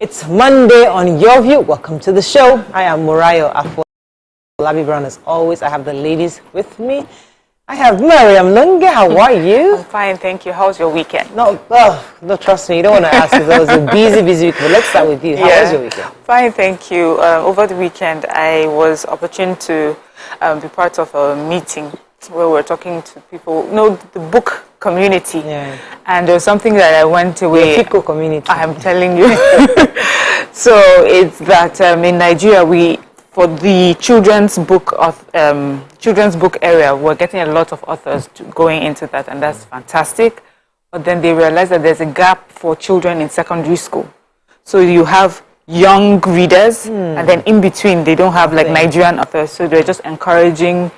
It's Monday on Your View. Welcome to the show. I am Murayo Afolabi Brown. As always, I have the ladies with me. I have Mariam Lunge. How are you? I'm fine, thank you. How's your weekend? No, trust me. You don't want to ask because it was a busy week. But let's start with you. How was your weekend? Fine, thank you. Over the weekend, I was opportune to be part of a meeting where we're talking to people, the book community. Yeah. And there was something that I went away. The FICO community. I'm telling you. So it's that in Nigeria, for the children's book area, we're getting a lot of authors going into that, and that's fantastic. But then they realize that there's a gap for children in secondary school. So you have young readers, and then in between, they don't have like Nigerian authors. So they're just encouraging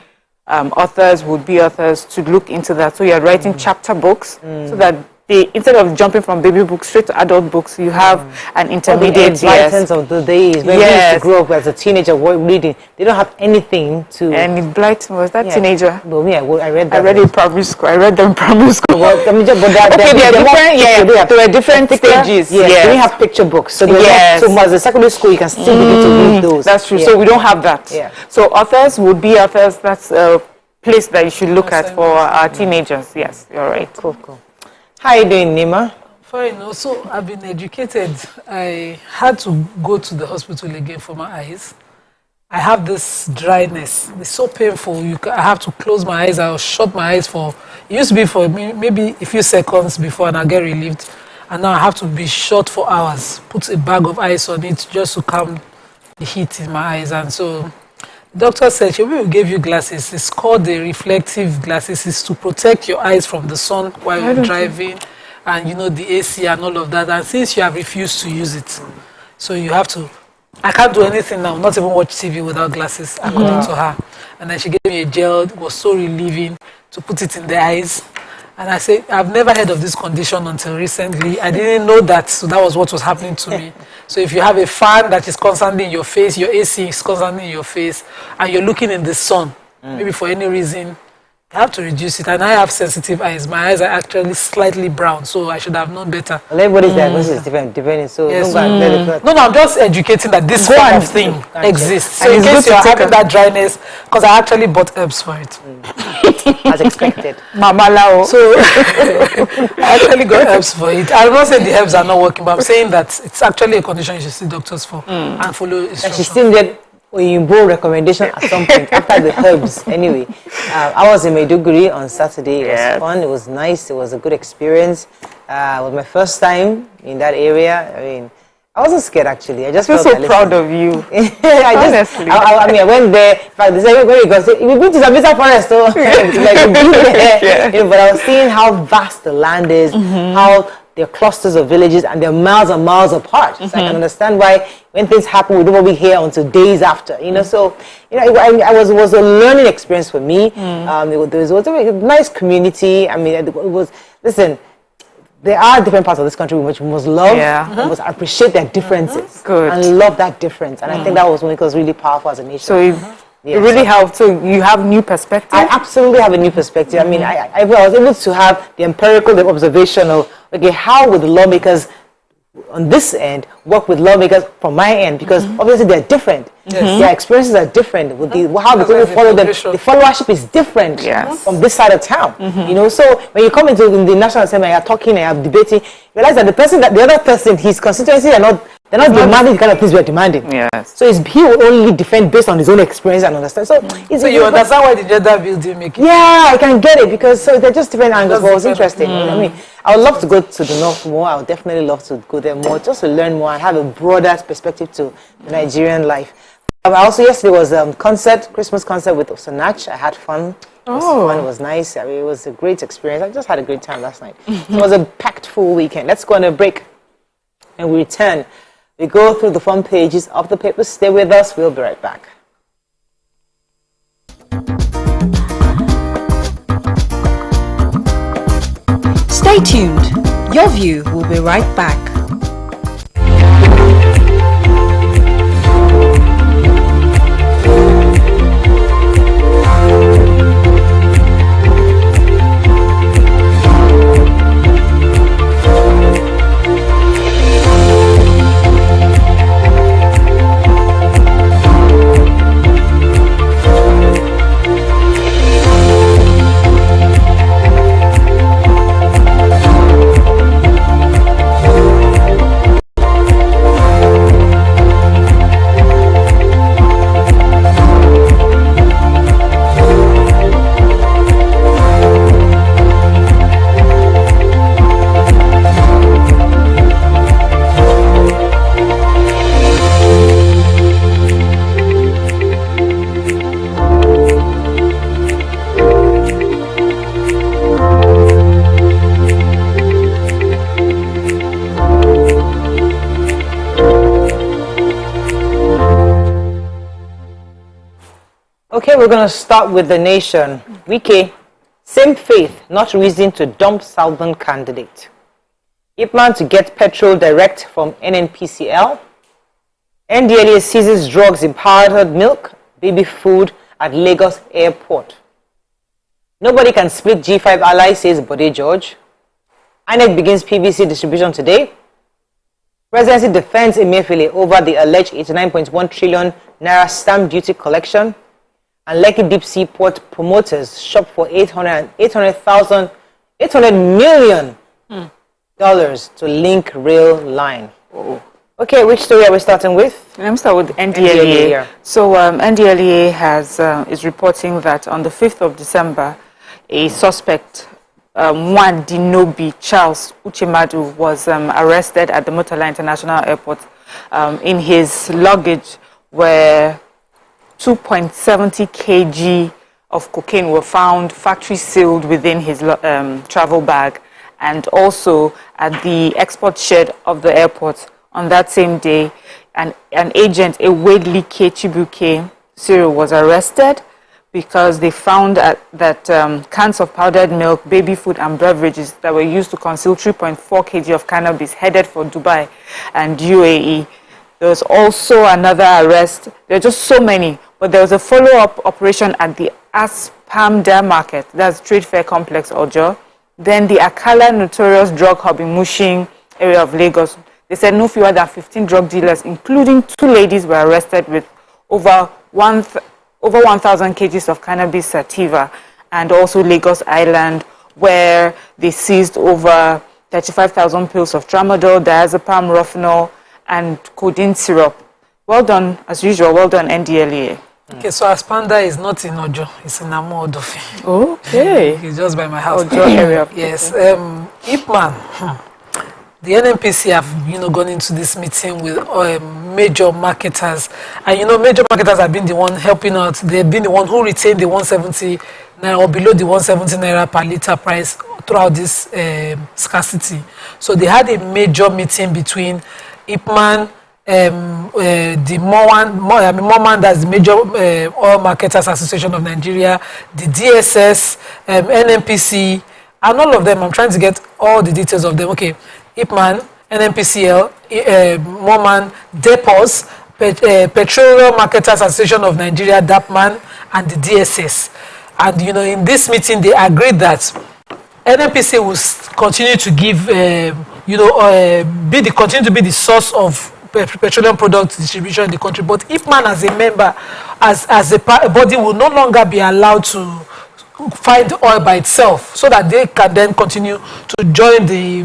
would-be authors to look into that. So you're writing chapter books so that instead of jumping from baby books straight to adult books, you have an intermediate. The Blightons of the days when we used to grow up as a teenager reading, they don't have anything to. And Blyton was that teenager? Well, yeah, I read that. I read it in primary school. I read them in primary school. Well, they are different. There were different stages. Yes. They didn't have picture books, so so as a secondary school, you can still begin to read those. That's true. So we don't have that. Yeah. So would-be authors. That's a place that you should look at for our teenagers. Yes, you're right. Cool. How are you doing, Nima? Fine. Also, I've been educated. I had to go to the hospital again for my eyes. I have this dryness. It's so painful. I have to close my eyes. I'll shut my eyes it used to be for maybe a few seconds before and I'll get relieved. And now I have to be shut for hours. Put a bag of ice on it just to calm the heat in my eyes. And so the doctor said, we will give you glasses. It's called the reflective glasses. It's to protect your eyes from the sun while you're driving and, the AC and all of that. And since you have refused to use it, so you have to, I can't do anything now, not even watch TV without glasses, according to her. And then she gave me a gel. It was so relieving to put it in the eyes. And I said, I've never heard of this condition until recently. I didn't know that, so that was what was happening to me. So if you have a fan that is constantly in your face, your AC is constantly in your face, and you're looking in the sun, maybe for any reason, you have to reduce it. And I have sensitive eyes. My eyes are actually slightly brown, so I should have known better. Well, everybody's diagnosis is different, so yes. No, I'm just educating that this kind of thing exists. So in case you're having that dryness, because I actually bought herbs for it. As expected. Mama Lao. So I actually got herbs for it. I'm not saying the herbs are not working, but I'm saying that it's actually a condition you should see doctors for and follow instructions. And she still did Oyinbo recommendation at some point after the herbs. Anyway, I was in Maiduguri on Saturday. It was fun. It was nice. It was a good experience. It was my first time in that area. I mean, I wasn't scared actually. I just felt so proud of you. Honestly. I went there. In fact, they said, where you go? We've been to Sambisa Forest, so but I was seeing how vast the land is, how there are clusters of villages, and they're miles and miles apart. So I can understand why when things happen, we don't want to hear until days after. So it was a learning experience for me. It was a nice community. I mean, it was. Listen. There are different parts of this country which we must love, we must appreciate their differences, and love that difference. And I think that was when it was really powerful as a nation. So it really helped. So you have new perspective? I absolutely have a new perspective. I mean, I was able to have the empirical observation of, how would the lawmakers on this end work with lawmakers from my end, because obviously they're different. Their experiences are different. With how the people follow them, the followership is different from this side of town. So when you come into the National Assembly, you're talking and you're debating, you realize that the other person, his constituency, they're not demanding the kind of things we're demanding. Yes. So he will only defend based on his own experience and understand. So you understand why the gender bill didn't make it? Yeah, I can get it, because they're just different angles. But it was interesting. I mean, I would love to go to the north more. I would definitely love to go there more, just to learn more and have a broader perspective to the Nigerian life. Yesterday was Christmas concert with Osanach. I had fun. It was nice. I mean, it was a great experience. I just had a great time last night. It was a packed full weekend. Let's go on a break. And we return. We go through the front pages of the papers. Stay with us. We'll be right back. Stay tuned. Your View will be right back. Okay, we're going to start with the nation. Wike, same faith, not reason to dump Southern candidate. Ipman to get petrol direct from NNPCL. NDLEA seizes drugs in powdered milk, baby food at Lagos Airport. Nobody can split G5 ally, says Bode George. INEC begins PVC distribution today. Presidency defends Emefiele over the alleged 89.1 trillion naira stamp duty collection. And Lekki Deep Sea Port promoters shop for $800 million to link rail line. Oh. Okay, which story are we starting with? Let me start with NDLEA. So NDLEA is reporting that on the 5th of December, a suspect, Juan Dinobi Charles Uchemadu, was arrested at the Murtala International Airport. In his luggage were 2.70 kg of cocaine were found factory sealed within his travel bag, and also at the export shed of the airport. On that same day, an agent, Ewedli Chibuke Cyril, was arrested because they found that cans of powdered milk, baby food, and beverages that were used to conceal 3.4 kg of cannabis headed for Dubai and UAE. There was also another arrest. There are just so many, but there was a follow-up operation at the Aspamda Market, that's Trade Fair Complex, Ojo. Then the Akala Notorious Drug Hub in Mushin area of Lagos. They said no fewer than 15 drug dealers, including 2 ladies, were arrested with over 1,000 kgs of cannabis sativa, and also Lagos Island, where they seized over 35,000 pills of tramadol, diazepam, rofinol, and codeine syrup. Well done, as usual. Well done, NDLEA. Okay, so Aspanda is not in Ojo, it's in Amo Odofi. Okay. It's just by my house. Ojo area. Yes. Ipman. The NNPC have, gone into this meeting with major marketers, and major marketers have been the one helping out. They've been the one who retained the 170 naira or below the 170 naira per liter price throughout this scarcity. So they had a major meeting between Ipman, the Moman, that's the Major Oil Marketers Association of Nigeria, the DSS, NNPC, and all of them. I'm trying to get all the details of them. Okay. Ipman, NNPCL, Moman, Depots, Petroleum Marketers Association of Nigeria, DAPMAN, and the DSS. And, in this meeting, they agreed that NNPC will continue to give, continue to be the source of petroleum product distribution in the country. But Ipman, as a member, as a body, will no longer be allowed to find oil by itself, so that they can then continue to join the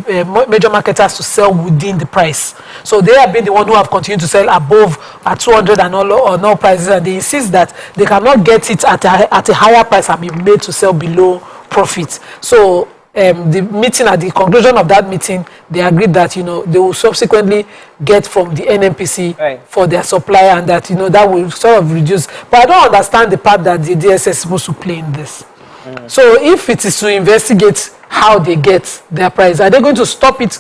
major marketers to sell within the price. So they have been the one who have continued to sell above at 200 and all prices, and they insist that they cannot get it at a higher price and be made to sell below profit. So the meeting, at the conclusion of that meeting, they agreed that they will subsequently get from the NNPC for their supply, and that that will sort of reduce. But I don't understand the part that the DSS is supposed to play in this. So if it is to investigate how they get their price, are they going to stop it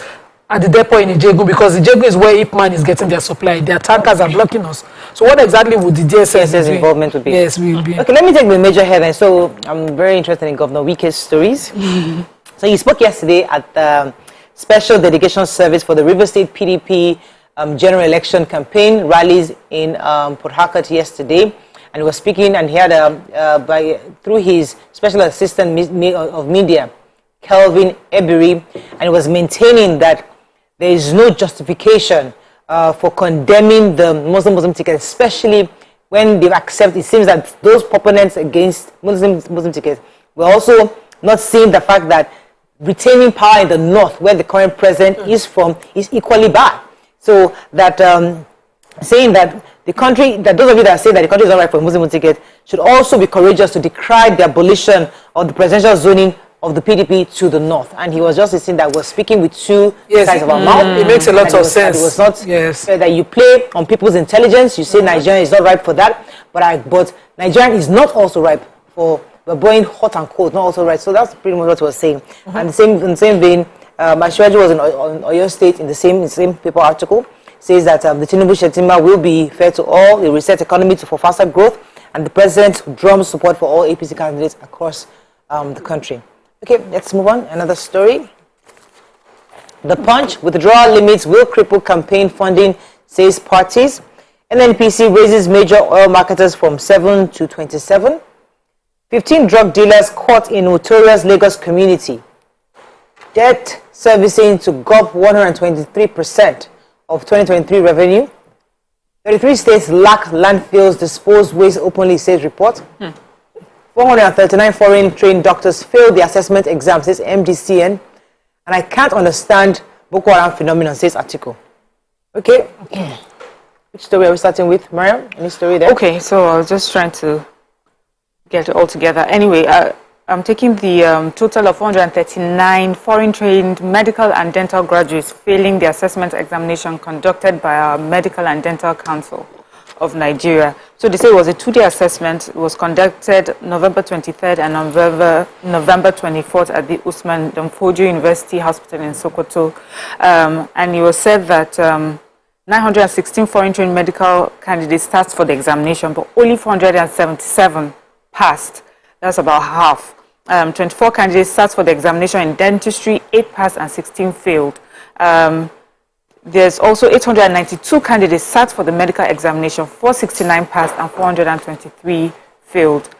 at the depot in Ijegun? Because Ijegun is where Ipman is getting their supply. Their tankers are blocking us. So what exactly would the DSS involvement would be? Yes, will be. Okay, let me take the major headline. So I'm very interested in Governor Wike's stories. So he spoke yesterday at the Special Dedication Service for the River State PDP general election campaign rallies in Port Harcourt yesterday. And he was speaking, and he had through his special assistant of media, Kelvin Ebery, and he was maintaining that there is no justification for condemning the Muslim ticket, especially when they accept. It seems that those proponents against Muslim tickets were also not seeing the fact that retaining power in the north, where the current president is from, is equally bad. So that saying that the country, that those of you that say that the country is not right for a Muslim ticket, should also be courageous to decry the abolition of the presidential zoning of the PDP to the north. And he was just saying that we're speaking with two sides of our mouth. It makes a lot of sense. It was not that you play on people's intelligence. You say Nigeria is not ripe for that, but Nigeria is not also ripe for the boiling hot and cold, not also right. So that's pretty much what he was saying. And in the same vein, Ashwaji was on Oyo State in the same paper article, says that the Tinubu Shetima will be fair to all, the reset economy for faster growth, and the president drums support for all APC candidates across the country. Okay, let's move on. Another story. The Punch, withdrawal limits will cripple campaign funding, says parties. NNPC raises major oil marketers from 7 to 27. 15 drug dealers caught in notorious Lagos community. Debt servicing to gulp 123% of 2023 revenue. 33 states lack landfills, disposed waste openly, says report. 439 foreign trained doctors failed the assessment exam, says MDCN. And I can't understand Boko Haram phenomenon, says article. Okay. Which story are we starting with, Mariam? Any story there? Okay, so I was just trying to get it all together. Anyway, I'm taking the total of 439 foreign-trained medical and dental graduates failing the assessment examination conducted by our Medical and Dental Council of Nigeria. So they say it was a 2-day assessment. It was conducted November 23rd and November 24th at the Usman Danfodio University Hospital in Sokoto. And it was said that 916 foreign-trained medical candidates sat for the examination, but only 477 passed. That's about half. 24 candidates sat for the examination in dentistry, 8 passed and 16 failed. There's also 892 candidates sat for the medical examination, 469 passed and 423 failed.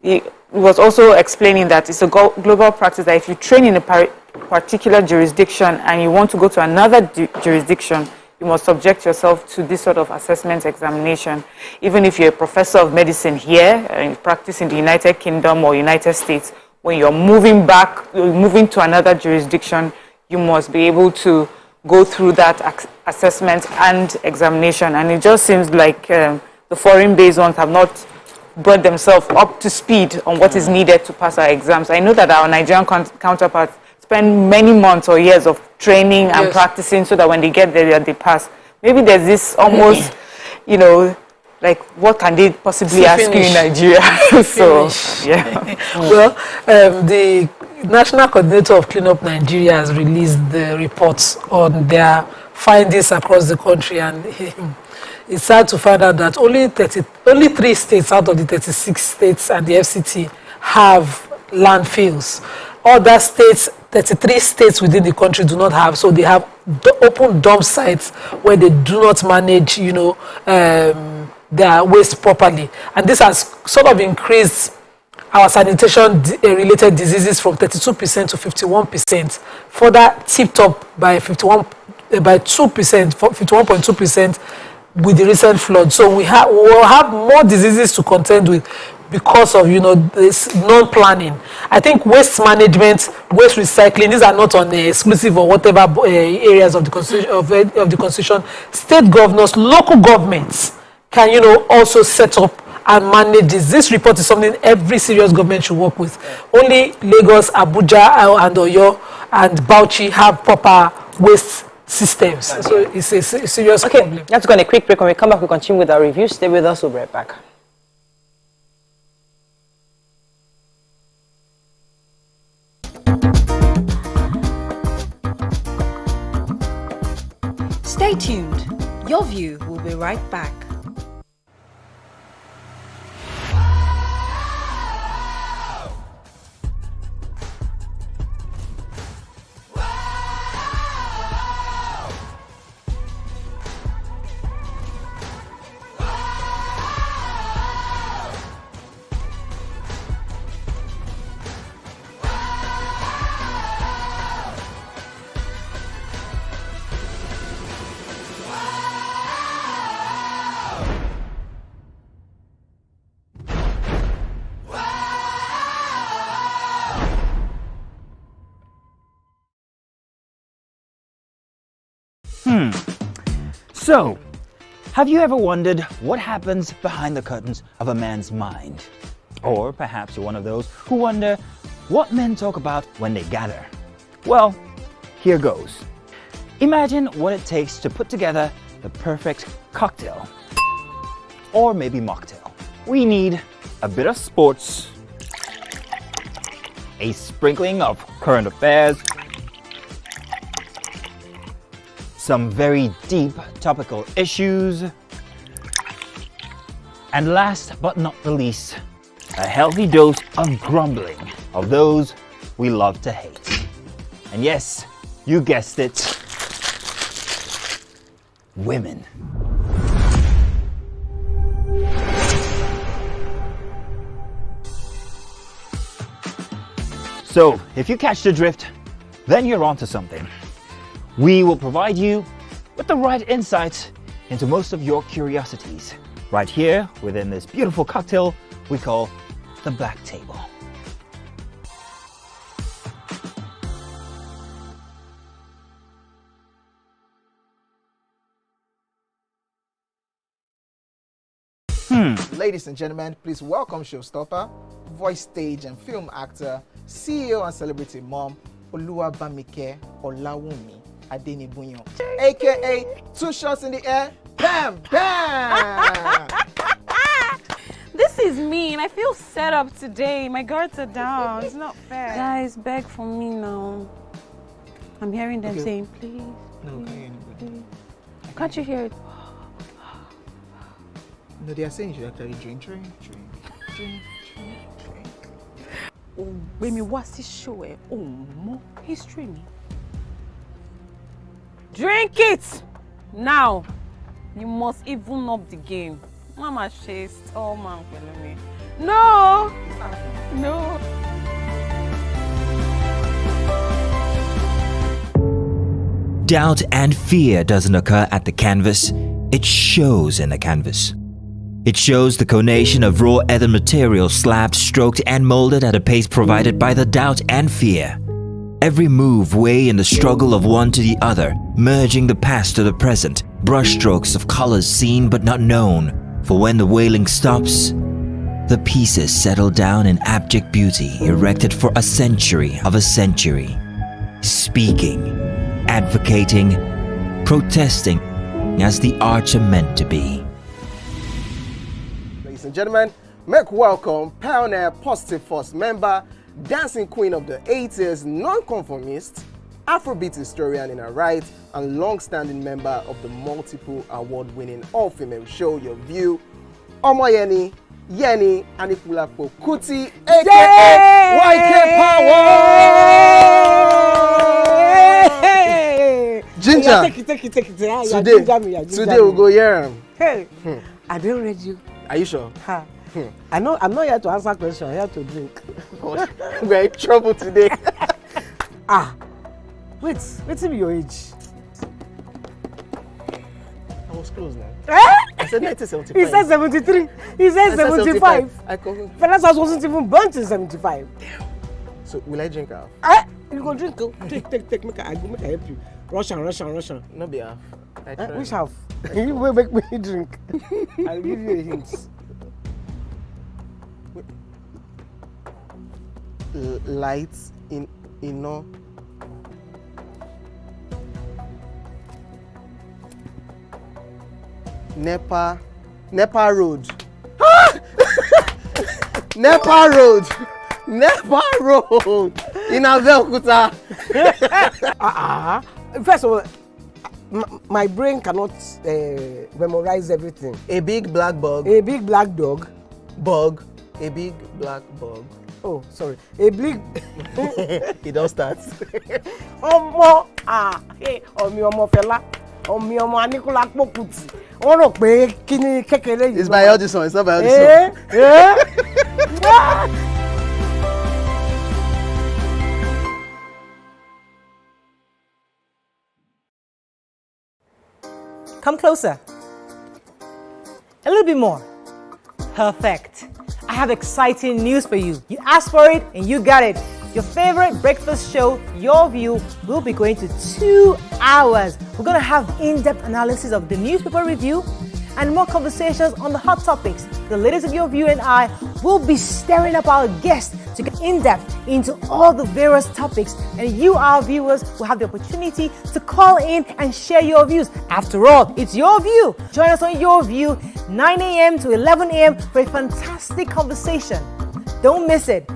It was also explaining that it's a global practice that if you train in a particular jurisdiction and you want to go to another jurisdiction, you must subject yourself to this sort of assessment examination. Even if you're a professor of medicine here and you practice in the United Kingdom or United States, when you're moving to another jurisdiction, you must be able to go through that assessment and examination. And it just seems like the foreign-based ones have not brought themselves up to speed on what is needed to pass our exams. I know that our Nigerian counterparts spend many months or years of training and practicing so that when they get there, they pass. Maybe there's this almost, like, what can they possibly ask you in Nigeria? So, yeah. Well, the National Coordinator of Clean Up Nigeria has released the reports on their findings across the country, and it's sad to find out that only 3 states out of the 36 states and the FCT have landfills. Other states, 33 states within the country do not have, so they have open dump sites where they do not manage, their waste properly. And this has sort of increased our sanitation-related diseases from 32% to 51%, further tipped up by 51.2% with the recent flood. So we will have more diseases to contend with because of this non-planning. I think waste management, waste recycling, these are not on the exclusive or whatever areas of the constitution. Of the constitution. State governors, local governments can also set up and manage this. This report is something every serious government should work with. Only Lagos, Abuja, and Oyo and Bauchi have proper waste systems. So it's a serious problem. Let's go on a quick break. When we come back, we'll continue with our review. Stay with us. We'll be right back. Stay tuned. Your View will be right back. So, have you ever wondered what happens behind the curtains of a man's mind? Or perhaps you're one of those who wonder what men talk about when they gather. Well, here goes. Imagine what it takes to put together the perfect cocktail. Or maybe mocktail. We need a bit of sports, a sprinkling of current affairs, some very deep topical issues, And last but not the least, a healthy dose of grumbling of those we love to hate. And yes, you guessed it, women. So, if you catch the drift, then you're onto something. We will provide you with the right insights into most of your curiosities, right here within this beautiful cocktail we call the Black Table. Ladies and gentlemen, please welcome showstopper, voice, stage and film actor, CEO and celebrity mom, Oluwabamike Olawumi Adenibunyo, aka Two Shots in the Air, Bam Bam! This is mean. I feel set up today. My guards are down. It's not fair. Guys, beg for me now. I'm hearing them saying, please. No, can't hear anybody. Can't you hear it? No, they are saying you should actually drink. Oh, when me watch this show, oh, more history me. Drink it now. You must even up the game. Mama chase, oh man, follow me. No, no. Doubt and fear doesn't occur at the canvas, it shows in the canvas. It shows the conation of raw ether material slabbed, stroked and molded at a pace provided by the doubt and fear. Every move weigh in the struggle of one to the other, merging the past to the present, brushstrokes of colors seen but not known. For when the wailing stops, the pieces settle down in abject beauty erected for a century of a century. Speaking, advocating, protesting as the arts are meant to be. Ladies and gentlemen, make welcome pioneer Positive Force member, dancing queen of the 80s, non-conformist, Afrobeat historian in her right, and long-standing member of the multiple award-winning all-female show Your View, Omoyeni Yeni Anikulapo Kuti, aka YK Power! Ginger! Take it. Today we'll go here. Hey, I don't read you. Are you sure? Ha. I'm not here to answer questions, I'm here to drink. We're in trouble today. Wait till your age. I was close now. Eh? I said 1975. He said 73. He said 75. I confirm. Fellas wasn't even born in 75. So will I drink half? You go drink. Take. Make I help you. Russian. No be half. Which half? You will make me drink. I'll give you a hint. Lights in no. Nepa Road. Nepa Road in Abeokuta. First of all, my brain cannot memorize everything. A big black bug. A big black dog. Bug. A big black bug. Oh, sorry. A big. It don't start. Ọmọ fẹlá. Ọmọ Anikulapo Kuti. Wọ́n rò pé kí ni kékeré yìí. It's by Audison. It's not by Audison. Come closer. A little bit more. Perfect. I have exciting news for you. You asked for it and you got it. Your favorite breakfast show, Your View, will be going to 2 hours. We're going to have in-depth analysis of the newspaper review and more conversations on the hot topics. The ladies of Your View and I will be stirring up our guests to get in-depth into all the various topics, and you, our viewers, will have the opportunity to call in and share your views. After all, it's Your View. Join us on Your View, 9 a.m. to 11 a.m. for a fantastic conversation. Don't miss it.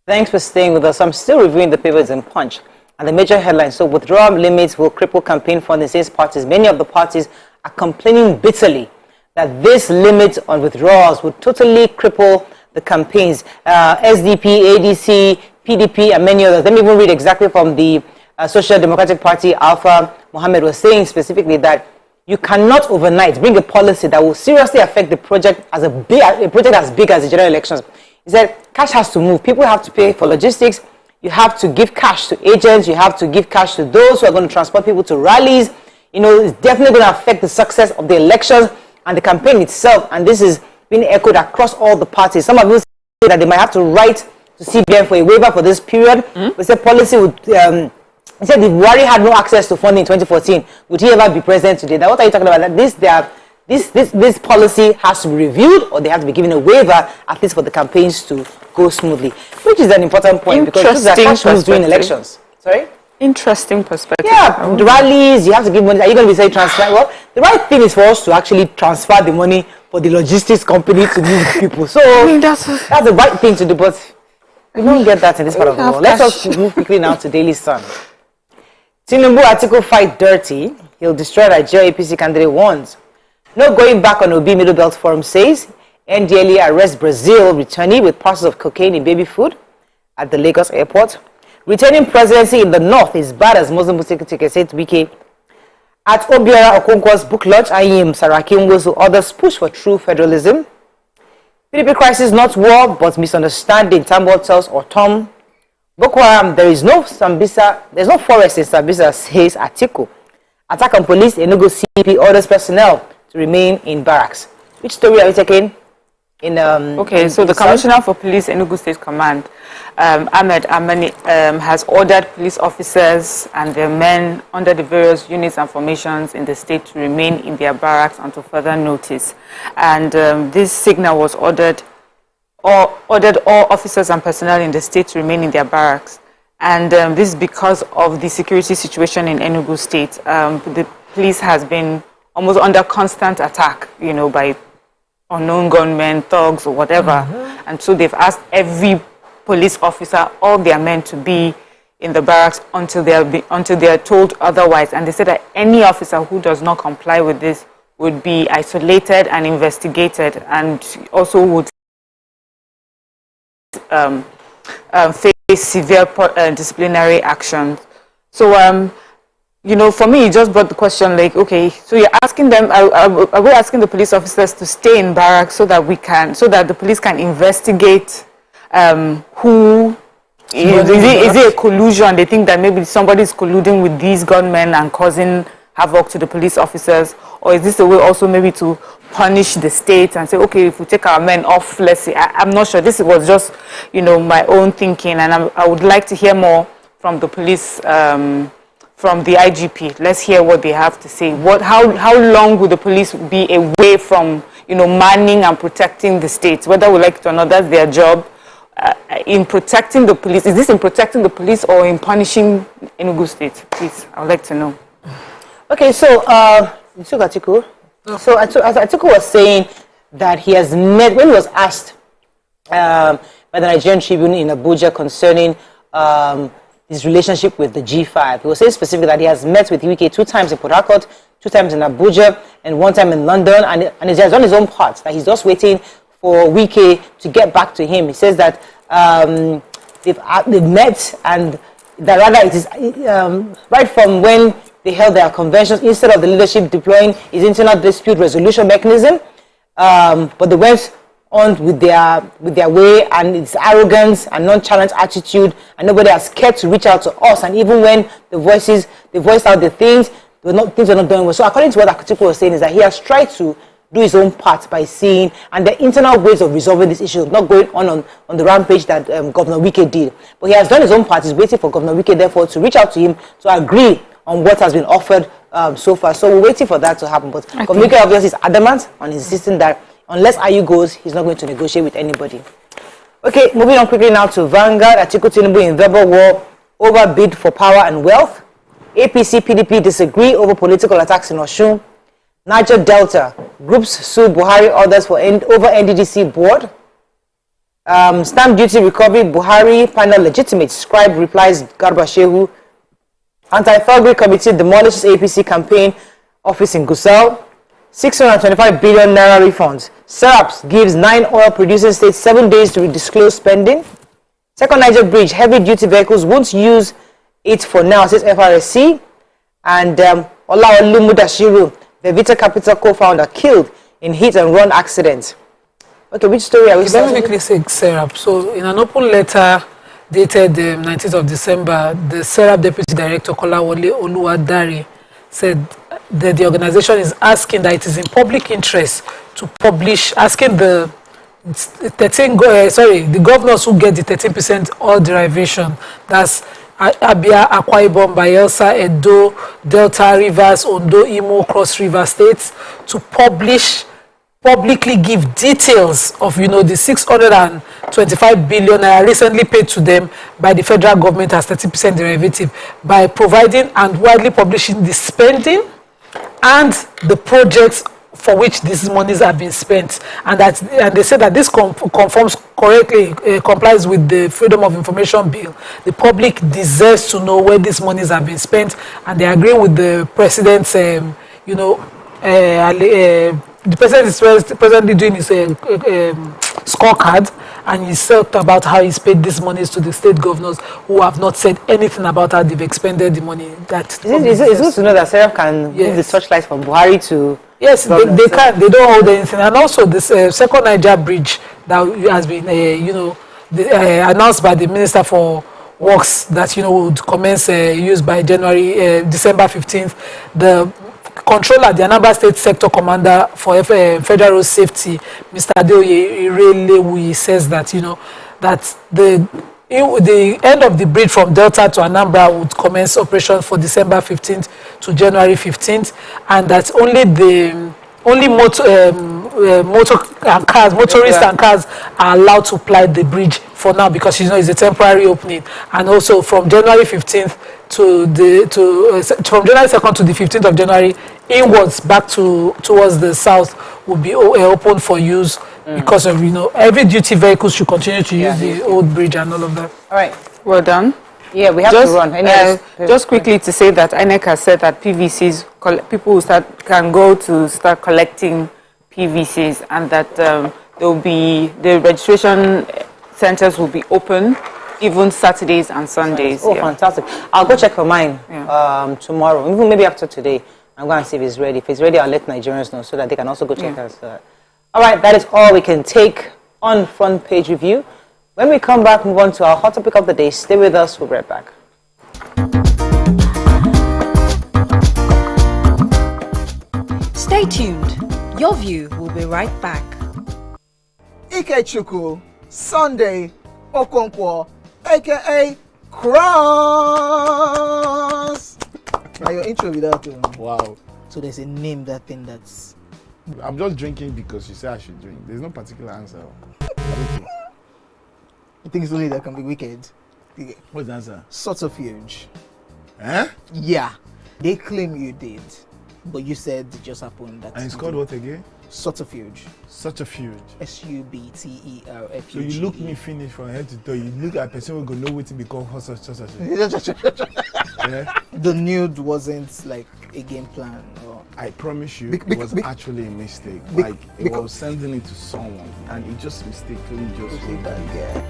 Thanks for staying with us. I'm still reviewing the papers in Punch and the major headlines. So withdrawal limits will cripple campaign funding, says parties. Many of the parties are complaining bitterly that this limit on withdrawals would totally cripple the campaigns. SDP, ADC, PDP, and many others. Let me even read exactly from the Social Democratic Party. Alpha Mohammed was saying specifically that you cannot overnight bring a policy that will seriously affect the project as a project as big as the general elections. He said cash has to move. People have to pay for logistics. You have to give cash to agents. You have to give cash to those who are going to transport people to rallies. You know, it's definitely going to affect the success of the elections and the campaign itself. And this is being echoed across all the parties. Some of you say that they might have to write to CBN for a waiver for this period. We said policy would. He said if Buhari had no access to funding in 2014, would he ever be president today? Now, what are you talking about? That this policy has to be reviewed, or they have to be given a waiver, at least for the campaigns to go smoothly, which is an important point because these are cash moves during elections. Sorry? Interesting perspective. Yeah, the rallies, you have to give money. Are you going to be saying transfer? Well, the right thing is for us to actually transfer the money for the logistics company to move people. So that's the right thing to do, but we don't get that in this part of the world. Let us move quickly now to Daily Sun. Tinubu Atiku fight dirty. He'll destroy Nigeria, APC candidate warns. No going back on Obi Middle Belt Forum says. NDLEA arrests Brazil returnee with parcels of cocaine in baby food at the Lagos airport. Returning presidency in the north is bad as Muslim Mutikitike said Wike. At Obiora Okonkwo's book launch, Ayim Saraki Nwosu others push for true federalism. PDP crisis not war but misunderstanding, Tambol tells Otom. Boko Haram, there is no Sambisa, there's no forest in Sambisa, says Atiku. Attack on police, Enugu CP orders personnel to remain in barracks. Which story are we taking? So the Commissioner for Police, Enugu State Command, Ahmed Amani, has ordered police officers and their men under the various units and formations in the state to remain in their barracks until further notice. And this signal was ordered all officers and personnel in the state to remain in their barracks. And this is because of the security situation in Enugu State. The police has been almost under constant attack, you know, by unknown gunmen, thugs, or whatever. And so they've asked every police officer, all their men, to be in the barracks until they are told otherwise. And they said that any officer who does not comply with this would be isolated and investigated, and also would face severe disciplinary actions. So, you know, for me, it just brought the question like, okay, so you're asking them, are we asking the police officers to stay in barracks so that the police can investigate who is it a collusion? They think that maybe somebody is colluding with these gunmen and causing havoc to the police officers, or is this a way also maybe to punish the state and say, okay, if we take our men off, let's see. I'm not sure. This was just, you know, my own thinking, and I would like to hear more from the police, from the IGP. Let's hear what they have to say. How long will the police be away from, you know, manning and protecting the state? Whether we like it or not, that's their job. In protecting the police, is this in protecting the police or in punishing Enugu State? Please, I would like to know. Okay, so Atiku. So Atiku was saying that he has met, when he was asked by the Nigerian Tribune in Abuja concerning his relationship with the G5. He was saying specifically that he has met with Wike 2 times in Port Harcourt, 2 times in Abuja, and 1 time in London, and he has done his own part, that he's just waiting for Wike to get back to him. He says that they've met, and that rather it is right from when they held their conventions, instead of the leadership deploying his internal dispute resolution mechanism, but they went on with their way, and its arrogance and nonchalant attitude, and nobody has cared to reach out to us. And even when they voiced out the things, things were not doing well. So according to what Atiku was saying, is that he has tried to do his own part by seeing, and the internal ways of resolving this issue, not going on the rampage that Governor Wike did. But he has done his own part. He's waiting for Governor Wike, therefore, to reach out to him to agree on what has been offered so far. So we're waiting for that to happen. But Governor Wike obviously is adamant on insisting that unless IU goes, he's not going to negotiate with anybody. Okay, moving on quickly now to Vanguard. Atiku Tinubu in verbal war over bid for power and wealth. APC, PDP disagree over political attacks in Osun. Niger Delta, groups sue Buhari orders for over NDDC board. Stamp duty recovery, Buhari panel legitimate. Scribe replies Garba Shehu. Anti-thuggery committee demolishes APC campaign office in Gusau. 625 billion naira refunds. SERAPS gives 9 oil producing states 7 days to disclose spending. Second Niger Bridge, heavy duty vehicles won't use it for now, says FRSC. And Olaolu Mudashiru, the Vita Capital co-founder, killed in hit and run accident. Okay, which story are we Let me starting? quickly say SERAP. So, in an open letter dated 19th of December, the SERAP Deputy Director, Kolawole Oluwadare, said that the organization is asking that it is in public interest to publish, asking the governors who get the 13% oil derivation, that's Abia, Akwa Ibom, Bayelsa, Edo, Delta, Rivers, Ondo, Imo, Cross River states, to publicly give details of, the 625 billion recently paid to them by the federal government as 30% derivative, by providing and widely publishing the spending and the projects for which these monies have been spent, and they say that this complies with the Freedom of Information Bill. The public deserves to know where these monies have been spent, and they agree with the president's, the president is presently doing his scorecard, and he's talked about how he's paid these monies to the state governors who have not said anything about how they've expended the money. It's good to know that Seraph can give the searchlight from Buhari to... Yes, they can. They don't hold anything. And also this second Niger Bridge that has been, announced by the Minister for Works that, would commence use by December 15th. The controller, the Anambra State Sector Commander for Federal Road Safety, Mr. Adeoye Irelewi, says that, that the end of the bridge from Delta to Anambra would commence operation for December 15th to January 15th, and that only motorists and cars are allowed to ply the bridge for now, because it's a temporary opening. And also from January 15th from January 2nd to the 15th of January inwards back towards the south will be open for use, because of every duty vehicle should continue to use the old bridge and all of that. All right, well done. Yeah, we have to run. Just quickly to say that INEC has said that PVCs, people who can go to start collecting PVCs, and that the registration centers will be open even Saturdays and Sundays. Oh, fantastic. I'll go check for mine tomorrow, even maybe after today. I'm going to see if it's ready. If it's ready, I'll let Nigerians know so that they can also go check us. All right, that is all we can take on Front Page Review. When we come back, move on to our hot topic of the day. Stay with us. We'll be right back. Stay tuned. Your View will be right back. Ikechukwu, Sunday, Okonkwo, aka Cross. Now your intro without Wow. So there's a name that's. I'm just drinking because you say I should drink. There's no particular answer. You think it's only that can be wicked? What's the answer? Subterfuge. Eh? Yeah. They claim you did, but you said it just happened. That and it's called what again? Subterfuge. Subterfuge. SUBTERFUGE. So you look me finish from head to toe. You look at a person who go know what to become subterfuge. Yeah? The nude wasn't like a game plan. Or... I promise you, it was actually a mistake. It was sending it to someone, and it just mistakenly just did that. Yeah.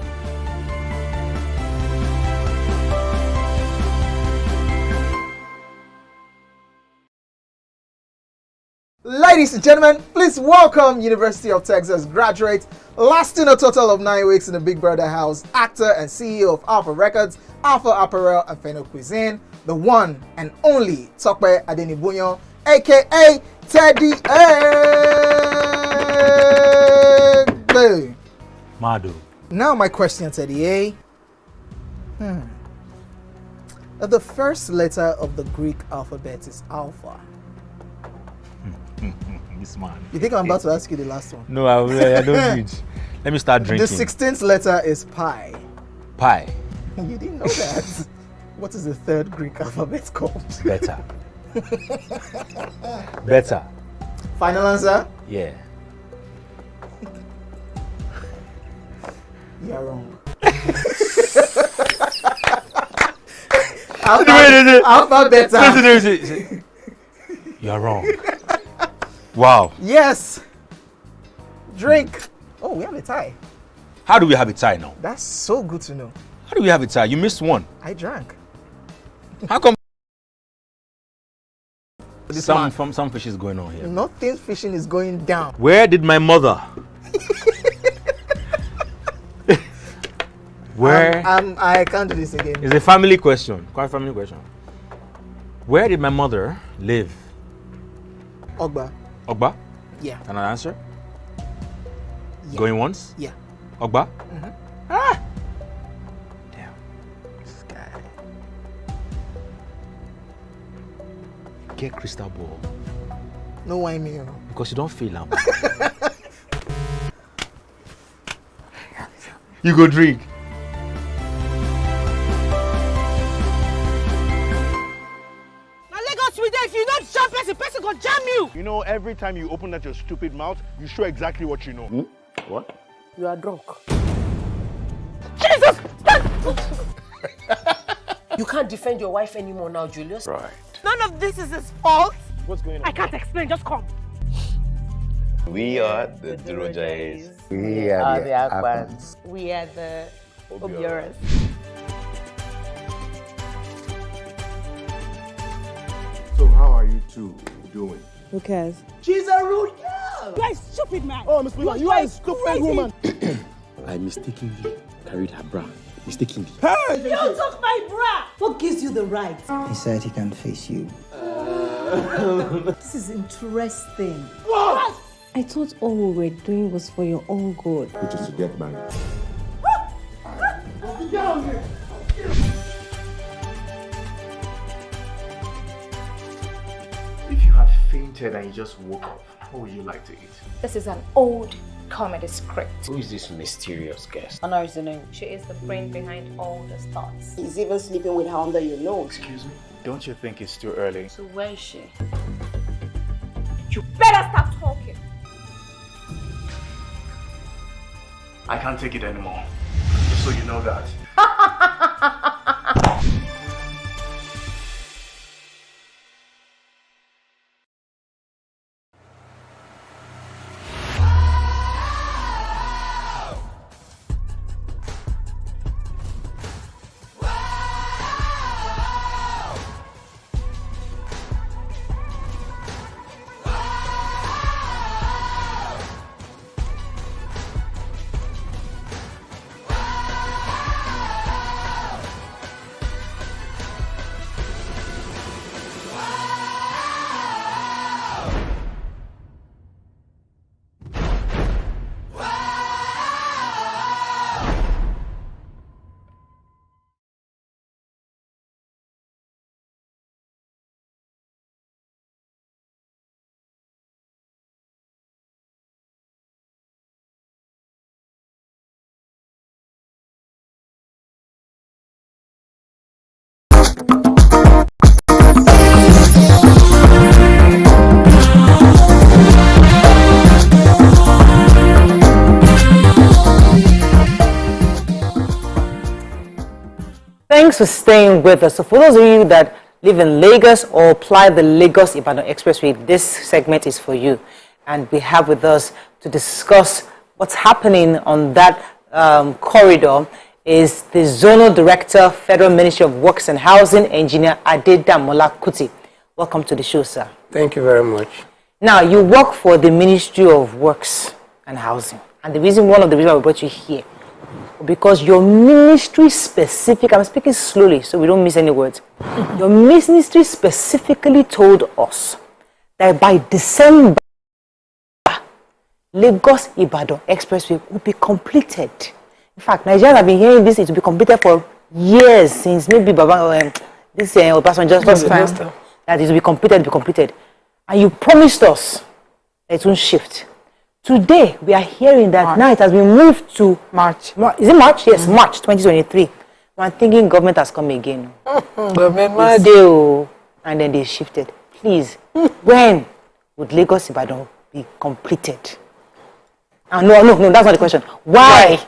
Ladies and gentlemen, please welcome University of Texas graduate, lasting a total of 9 weeks in the Big Brother house, actor and CEO of Alpha Records, Alpha Apparel and Feno Cuisine, the one and only Tokpe Adenibunyo, aka Teddy A. Madu. Now my question, Teddy A. The first letter of the Greek alphabet is Alpha. This man. You think I'm about to ask you the last one? No, I don't need. Let me start drinking. The 16th letter is Pi. Pi. You didn't know that. What is the third Greek alphabet called? Better. Better. Final answer? Yeah. You're wrong. Alpha Beta. You're wrong. Wow. Yes. Drink. Oh, we have a tie. How do we have a tie now? That's so good to know. How do we have a tie? You missed one. I drank. How come? Some fish is going on here. Nothing fishing is going down. Where did my mother? Where? I can't do this again. It's a family question. Quite family question. Where did my mother live? Ogba. Ogba? Yeah. Can I answer? Yeah. Going once? Yeah. Ogba? Mm-hmm. Ah! Damn. This guy. Get crystal ball. No why me. Because you don't feel am. You go drink. If you don't jump person go jam you. You know, every time you open that your stupid mouth, you show exactly what you know. What? You are drunk. Jesus! You can't defend your wife anymore now, Julius. Right. None of this is his fault. What's going on? I can't explain, just come. We are the Durojais. We are the Akbans. We are the Obioras. So how are you two doing? Who cares? She's a rude girl. You are a stupid man. Oh, Miss Mila, you are a stupid woman. I mistakenly carried her bra. Mistakenly. Hey! You took my bra. What gives you the right? He said he can face you. This is interesting. What? I thought all we were doing was for your own good. Which is to get married. If you had fainted and you just woke up, what would you like to eat? This is an old comedy script. Who is this mysterious guest? Honor is the name. She is the brain behind all the stars. He's even sleeping with her under your nose. Excuse me? Don't you think it's too early? So where is she? You better stop talking. I can't take it anymore. Just so you know that. Thanks for staying with us. So for those of you that live in Lagos or apply the Lagos-Ibadan Expressway, this segment is for you. And we have with us to discuss what's happening on that corridor is the Zonal Director, Federal Ministry of Works and Housing, Engineer Adedamola Kuti. Welcome to the show, sir. Thank you very much. Now, you work for the Ministry of Works and Housing. And one of the reasons we brought you here, because your ministry specific, I'm speaking slowly so we don't miss any words. Your ministry specifically told us that by December, Lagos-Ibadan Expressway will be completed. In fact, Nigerians have been hearing this, it will be completed for years, since maybe this person just that it will be completed. And you promised us that it won't shift. Today, we are hearing that now it has been moved to March. Is it March? Yes, March 2023. I'm thinking government has come again. And then they shifted. Please, when would Lagos-Ibadan be completed? No, that's not the question. Why?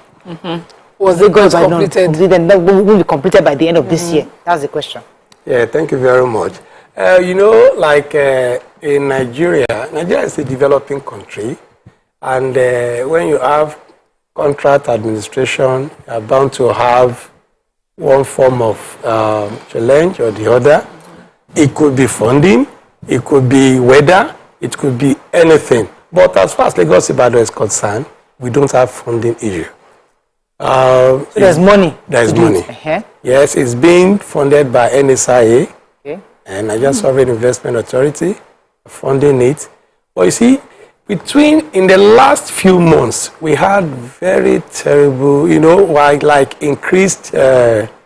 Was it going completed? That will be completed by the end of this year? That's the question. Yeah, thank you very much. You know, like in Nigeria is a developing country, and when you have contract administration, you are bound to have one form of challenge or the other. It could be funding, it could be weather, it could be anything. But as far as Lagos-Ibadan is concerned, we don't have funding issue. So there's money. There's money. Yes, it's being funded by NSIA and Nigerian Sovereign Investment Authority, funding it. But you see, in the last few months, we had very terrible, you know, like increased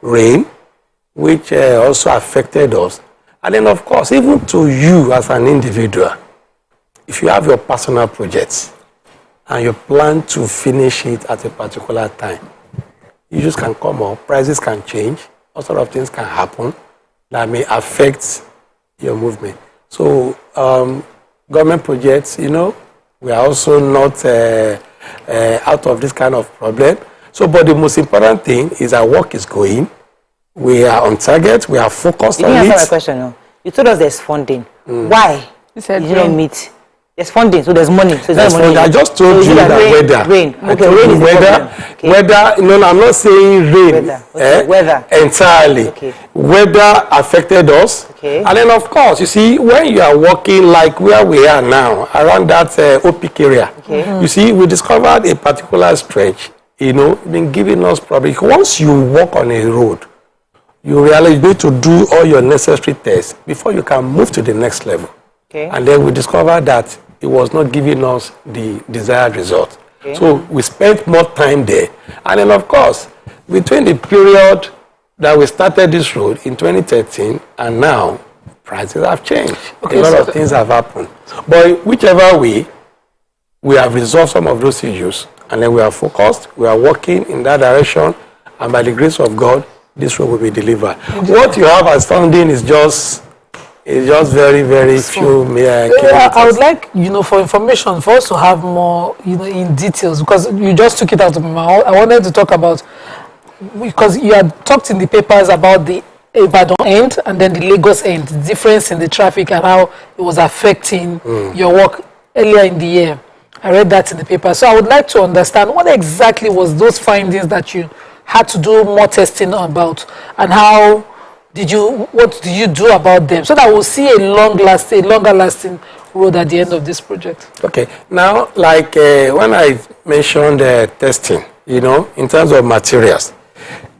rain, which also affected us. And then, of course, even to you as an individual, if you have your personal projects and you plan to finish it at a particular time, issues can come up, prices can change, all sort of things can happen that may affect your movement. So, government projects, you know, we are also not out of this kind of problem. So, but the most important thing is our work is going. We are on target. We are focused on it. You didn't answer my question, no. You told us there's funding. Why? You said you don't meet. There's funding, so there's money. So there's money. I just told you that weather. Rain. Okay, rain is weather. Okay. Weather. No, I'm not saying rain. Weather. Okay. Weather. Entirely. Okay. Weather affected us. Okay. And then, of course, you see, when you are walking like where we are now, around that OPIC area, you see, we discovered a particular stretch, you know, been giving us problems. Once you walk on a road, you realize you need to do all your necessary tests before you can move to the next level. Okay. And then we discovered that it was not giving us the desired result. Okay. So we spent more time there. And then, of course, between the period that we started this road in 2013 and now, prices have changed. Okay, a lot of things have happened. But whichever way, we have resolved some of those issues. And then we are focused, we are working in that direction. And by the grace of God, this road will be delivered. What you have as funding is just very, very few kilometers. I would like, you know, for information, for us to have more, you know, in details, because you just took it out of my mouth. I wanted to talk about, because you had talked in the papers about the Ibadan end and then the Lagos end, the difference in the traffic and how it was affecting your work earlier in the year. I read that in the paper. So I would like to understand what exactly was those findings that you had to do more testing about, and what did you do about them, so that we'll see a longer lasting road at the end of this project? Okay, now like when I mentioned testing, you know, in terms of materials,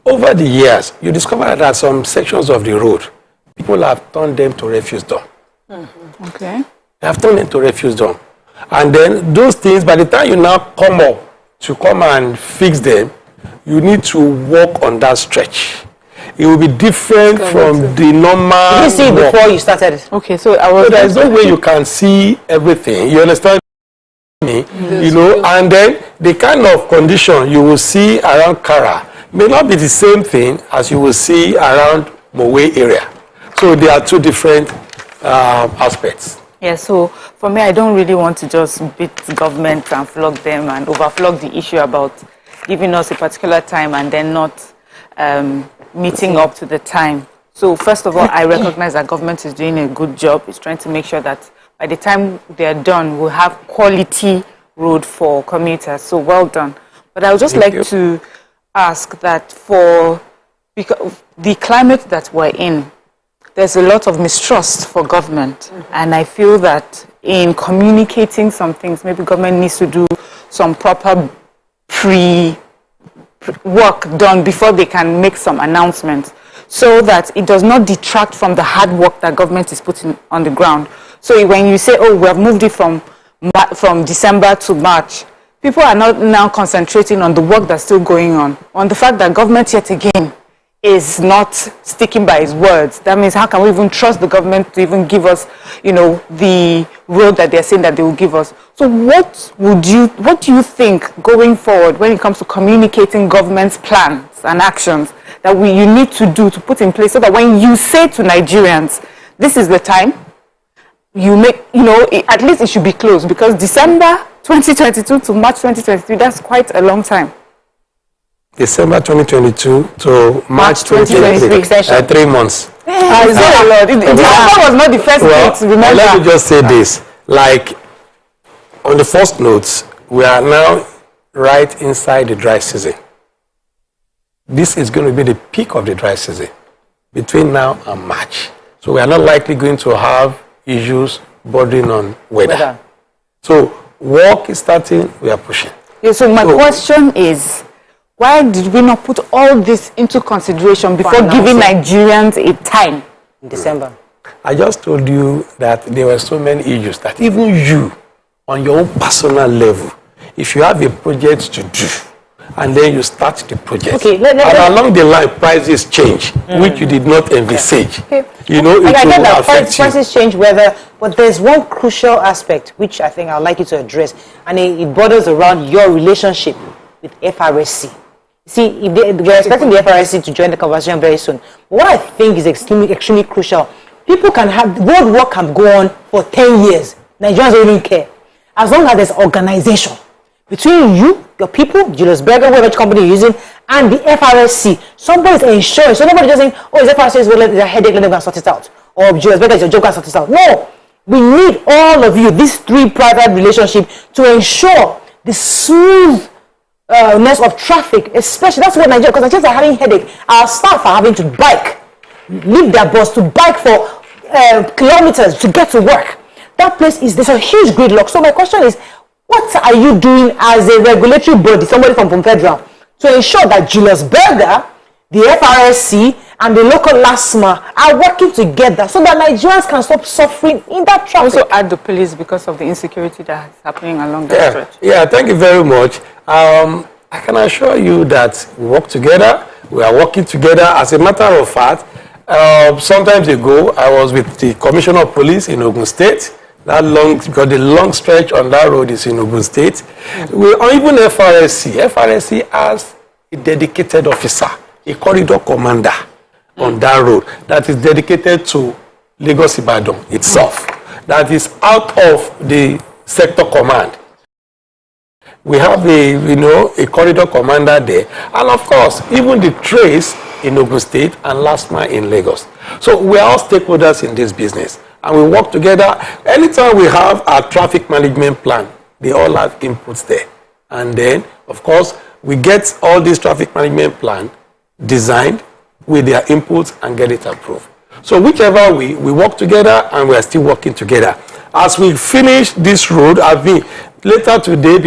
over the years, you discover that some sections of the road, people have turned them to refuse dump. Okay. They have turned them to refuse dump. And then those things, by the time you now come up to come and fix them, you need to walk on that stretch. It will be different from the normal. Did you see it before you started? Okay, so there is no way you can see everything. You understand me? You know, and then the kind of condition you will see around Kara may not be the same thing as you will see around Mowe area. So there are two different aspects. Yeah, so for me, I don't really want to just beat government and flog them and overflog the issue about giving us a particular time and then not meeting up to the time. So first of all, I recognize that government is doing a good job. It's trying to make sure that by the time they're done, we'll have quality road for commuters. So well done. But I would just like to ask that because the climate that we're in, there's a lot of mistrust for government. And I feel that in communicating some things, maybe government needs to do some proper work done before they can make some announcements, so that it does not detract from the hard work that government is putting on the ground. So when you say, oh, we have moved it from December to March, people are not now concentrating on the work that's still going on the fact that government yet again is not sticking by its words. That means how can we even trust the government to even give us, you know, the road that they're saying that they will give us? So what do you think going forward when it comes to communicating government's plans and actions that you need to do to put in place, so that when you say to Nigerians, this is the time, you make, you know, at least it should be close, because December 2022 to March 2023, that's quite a long time. December 2022 to March 2023 2023. 3 months. It's not a lot. December was not the first date, remember? Let me just say this. Like, on the first notes, we are now right inside the dry season. This is going to be the peak of the dry season between now and March. So we are not likely going to have issues bordering on weather. So work is starting, we are pushing. Yeah, so my question is, why did we not put all this into consideration before giving Nigerians a time? In December. I just told you that there were so many issues that even you, on your own personal level, if you have a project to do, and then you start the project, and along the line prices change, which you did not envisage. You know, it I will get that affect you. prices change weather, but there's one crucial aspect which I think I'd like you to address, and it borders around your relationship with FRSC. See, if we're expecting the FRSC to join the conversation very soon. What I think is extremely crucial, people can have, world work can go on for 10 years. Nigerians don't even care. As long as there's organization between you, your people, Julius Berger, whatever company you're using, and the FRSC. Somebody's ensuring. So nobody just saying, oh, it's FRSC, well, it's a headache, let them go and sort it out. Or Julius Berger is your job, go and sort it out. No. We need all of you, these three private relationships, to ensure the smoothness of traffic, especially. That's what Nigeria, because Nigerians are having headache. Our staff are having to bike, leave their bus to bike for kilometers to get to work. That place there's a huge gridlock. So my question is, what are you doing as a regulatory body, somebody from federal, to ensure that Julius Berger, the FRSC, and the local LASMA are working together so that Nigerians can stop suffering in that traffic? Also add the police because of the insecurity that's happening along that stretch. Yeah, thank you very much. I can assure you that we work together. We are working together. As a matter of fact, sometimes ago, I was with the Commissioner of Police in Ogun State. Because the long stretch on that road is in Ogun State. Even FRSC has a dedicated officer, a corridor commander on that road that is dedicated to Lagos-Ibadan itself, that is out of the sector command. We have a corridor commander there, and of course, even the trace in Ogun State and LASMA in Lagos. So we are all stakeholders in this business. And we work together. Anytime we have our traffic management plan, they all have inputs there. And then, of course, we get all this traffic management plan designed with their inputs and get it approved. So whichever way, we work together and we are still working together. As we finish this road, later today,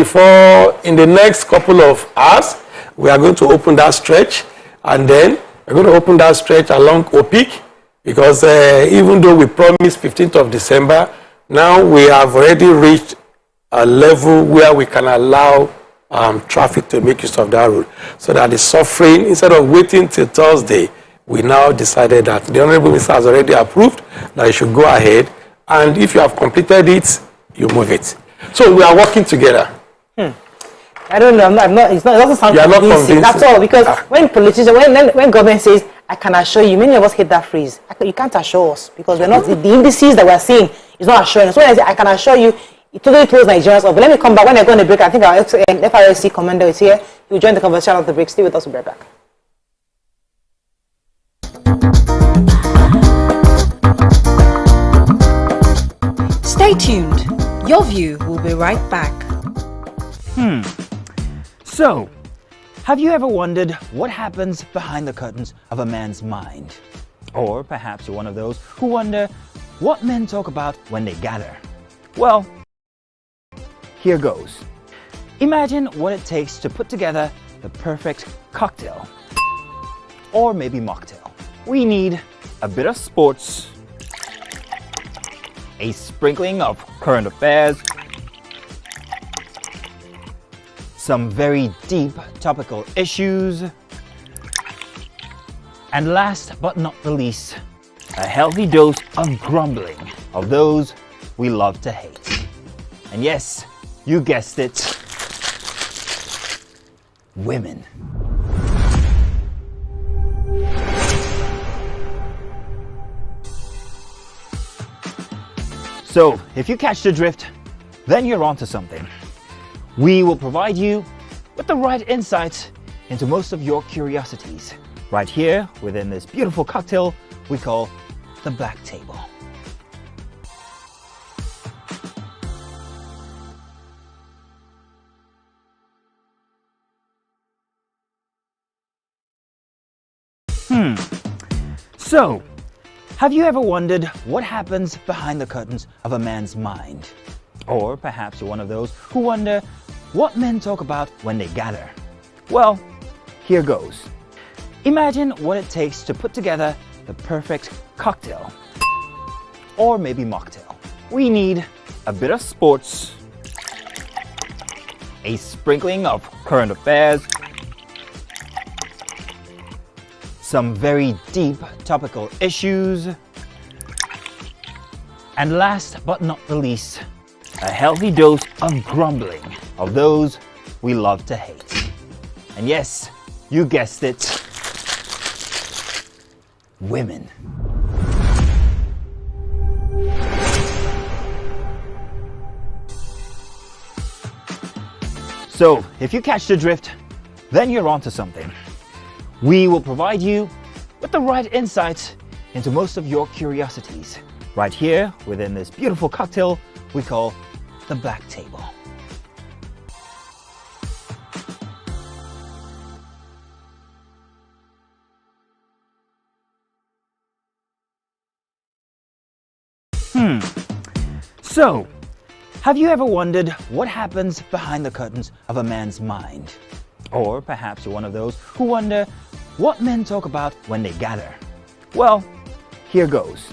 in the next couple of hours, we are going to open that stretch. And then we're going to open that stretch along Opik. Because even though we promised 15th of December, now we have already reached a level where we can allow traffic to make use of that road. So that the suffering, instead of waiting till Thursday, we now decided that the Honorable Minister has already approved that you should go ahead. And if you have completed it, you move it. So we are working together. I don't know. I'm not. It doesn't sound convincing. That's all. Because when politicians, when government says, "I can assure you," many of us hate that phrase. You can't assure us because we're not. The indices that we're seeing is not assuring us. When I say, "I can assure you," it totally throws Nigerians off. But let me come back. When I go on the break, I think our FRSC commander is here. He'll join the conversation at the break. Stay with us. We'll be right back. Stay tuned. Your View will be right back. So, have you ever wondered what happens behind the curtains of a man's mind? Or perhaps you're one of those who wonder what men talk about when they gather. Well, here goes. Imagine what it takes to put together the perfect cocktail. Or maybe mocktail. We need a bit of sports, a sprinkling of current affairs, some very deep topical issues, and last but not the least, a healthy dose of grumbling of those we love to hate. And yes, you guessed it, women. So, if you catch the drift, then you're onto something. We will provide you with the right insights into most of your curiosities, right here within this beautiful cocktail we call the Black Table. So, have you ever wondered what happens behind the curtains of a man's mind? Or perhaps you're one of those who wonder what men talk about when they gather. Well, here goes. Imagine what it takes to put together the perfect cocktail. Or maybe mocktail. We need a bit of sports, a sprinkling of current affairs, some very deep topical issues, and last but not the least, a healthy dose of grumbling of those we love to hate. And yes, you guessed it, women. So, if you catch the drift, then you're onto something. We will provide you with the right insights into most of your curiosities, right here within this beautiful cocktail we call the Black Table. So, have you ever wondered what happens behind the curtains of a man's mind? Or perhaps you're one of those who wonder what men talk about when they gather. Well, here goes.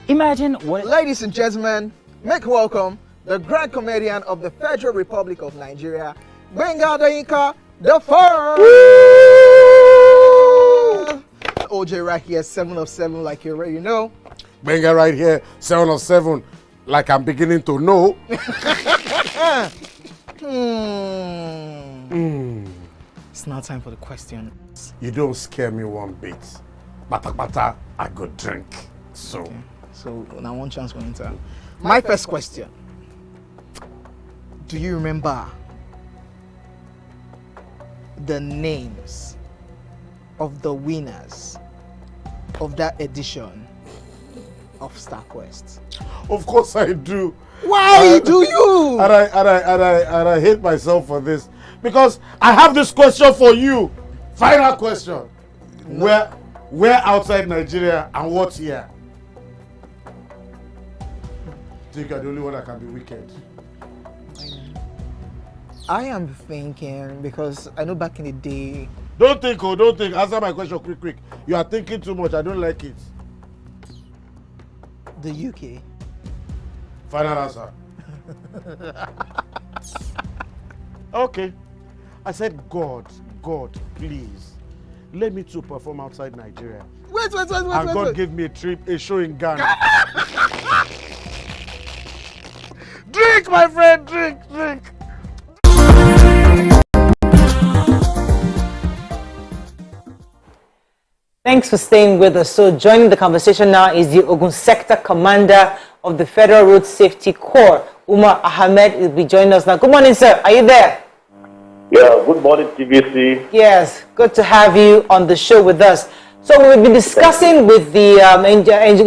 Imagine what... Ladies and gentlemen, make welcome the grand comedian of the Federal Republic of Nigeria, Gbenga Adeyinka the First. OJ right here, 7 of 7, like you already know. Gbenga right here, 7 of 7, like I'm beginning to know. It's now time for the questions. You don't scare me one bit. Bata, I go drink. So. Okay. So now one chance for enter. My first question. Do you remember the names of the winners of that edition of StarQuest? Of course I do. Why do you? And I hate myself for this. Because I have this question for you. Final question. No. Where outside Nigeria and what year? Think you're the only one that can be wicked. I am thinking because I know back in the day. Don't think. Answer my question quick. You are thinking too much. I don't like it. The UK. Final answer. Okay. I said, God, please, let me to perform outside Nigeria. Wait. And God gave me a show in Ghana. Drink, my friend, drink. Thanks for staying with us. So joining the conversation now is the Ogun Sector Commander of the Federal Road Safety Corps, Umar Ahmed, will be joining us now. Good morning, sir. Are you there? Yeah, good morning, TVC. Yes, good to have you on the show with us. So we've been discussing with the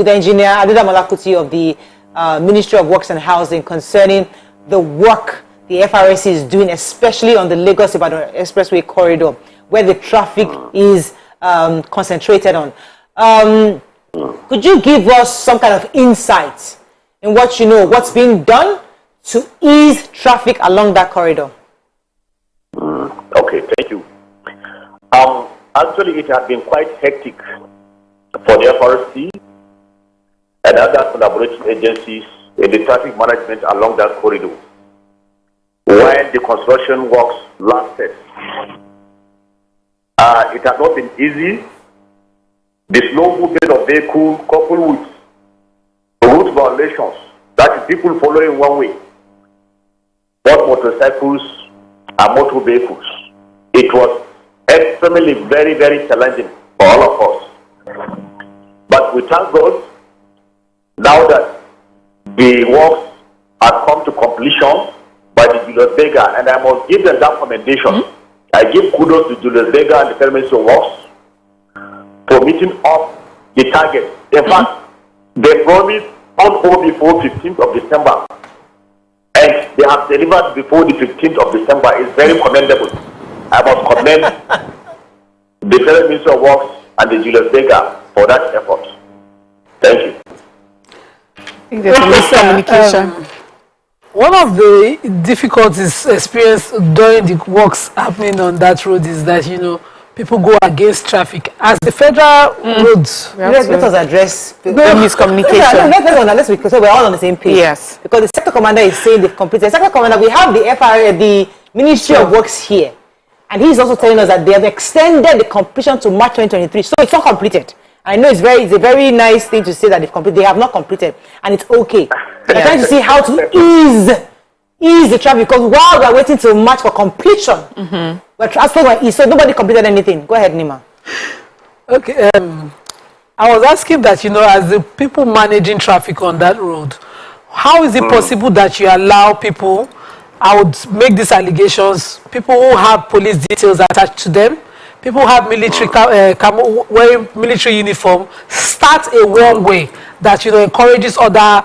engineer Adida Malakuti of the Ministry of Works and Housing concerning the work the FRSC is doing, especially on the Lagos-Ibadan Expressway corridor, where the traffic is concentrated on. Could you give us some kind of insight in what you know, what's being done to ease traffic along that corridor? Okay, thank you. Actually, it has been quite hectic for the FRC and other collaborating agencies in the traffic management along that corridor. While the construction works lasted, it has not been easy. The slow movement of vehicles coupled with route violations, that is people following one way, both motorcycles and motor vehicles. It was extremely very, very challenging for all of us. But we thank God now that the works have come to completion by the Julius Berger, and I must give them that commendation. I give kudos to Julius Vega and the Federal Ministry of Works for meeting up the target. In fact, they promised on or before 15th of December, and they have delivered before the 15th of December. It's very commendable. I must commend the Federal Ministry of Works and the Julius Vega for that effort. Thank you. Communication. One of the difficulties experienced during the works happening on that road is that, people go against traffic. As the federal roads... Let us address the miscommunication. Let's we're all on the same page. Yes. Because the sector commander is saying they've completed. The sector commander, we have the Ministry of Works here. And he's also telling us that they have extended the completion to March 2023. So it's not completed. I know it's a very nice thing to say that they've completed. They have not completed. And it's okay. They're trying to see how to ease the traffic, because while we're waiting till March for completion, we're transferring so nobody completed anything. Go ahead, Nima. Okay. I was asking that, as the people managing traffic on that road, how is it possible that you allow people, I would make these allegations, people who have police details attached to them, people who have military wearing military uniform, start a one-way that encourages other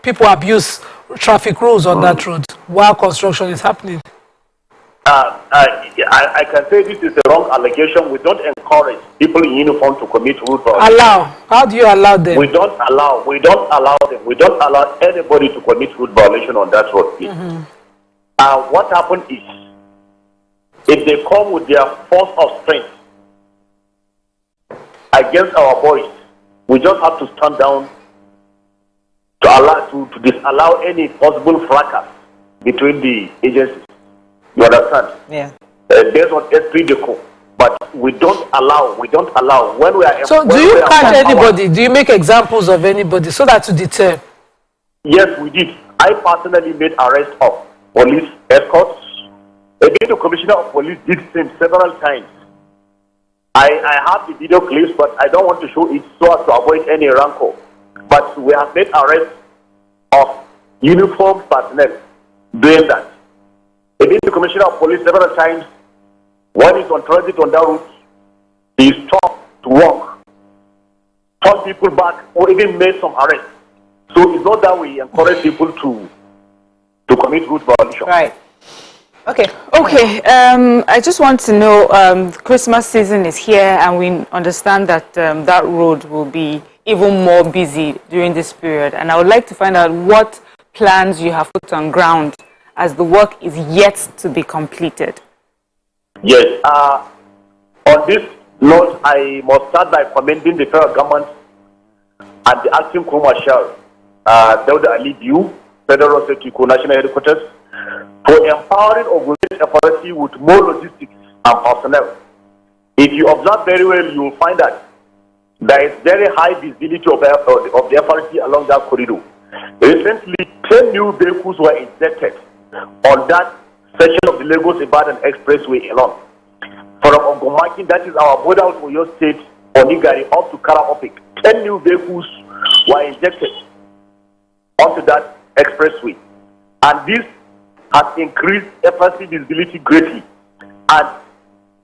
people abuse traffic rules on that road while construction is happening? I can say this is the wrong allegation. We don't encourage people in uniform to commit road violations. Allow? How do you allow them? We don't allow them. We don't allow anybody to commit road violation on that road. What happened is, if they come with their force of strength against our boys, we just have to stand down to disallow any possible fracas between the agencies. You understand? Yeah. Based on esprit de corps. But we don't allow. When we are... So do you catch anybody? Do you make examples of anybody so that to deter? Yes, we did. I personally made arrest of police escorts. Again, the commissioner of police did same several times. I have the video clips, but I don't want to show it so as to avoid any rancor. But we have made arrests of uniformed personnel doing that. Again, the commissioner of police several times, when he's on transit on that route, he stopped to walk, turned people back, or even made some arrests. So it's not that we encourage people to commit route violation. Right. Okay. I just want to know, Christmas season is here, and we understand that that road will be even more busy during this period. And I would like to find out what plans you have put on ground as the work is yet to be completed. Yes. On this note, I must start by commending the federal government and the acting co-marshal, Dauda Ali Diu, Federal Security National Headquarters, for empowering organized FRC with more logistics and personnel. If you observe very well, you will find that there is very high visibility of the FRC along that corridor. Recently, 10 new vehicles were injected on that section of the Lagos-Ibadan Expressway alone. From Ogomaki, that is our border with Oyo State, Onigari, up to Karaopik, 10 new vehicles were injected onto that expressway. And this has increased FRC visibility greatly. And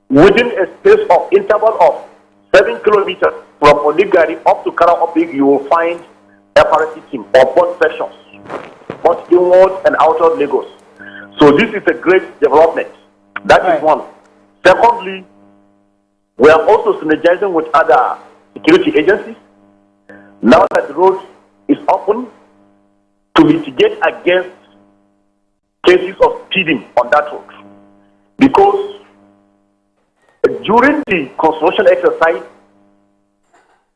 within a space of interval of 7 kilometers from Onigari up to Karaopik, you will find FRC team on both sections, both inward and outward Lagos. So this is a great development. That is one. Secondly, we are also synergizing with other security agencies. Now that the road is open, to mitigate against cases of speeding on that road. Because during the construction exercise,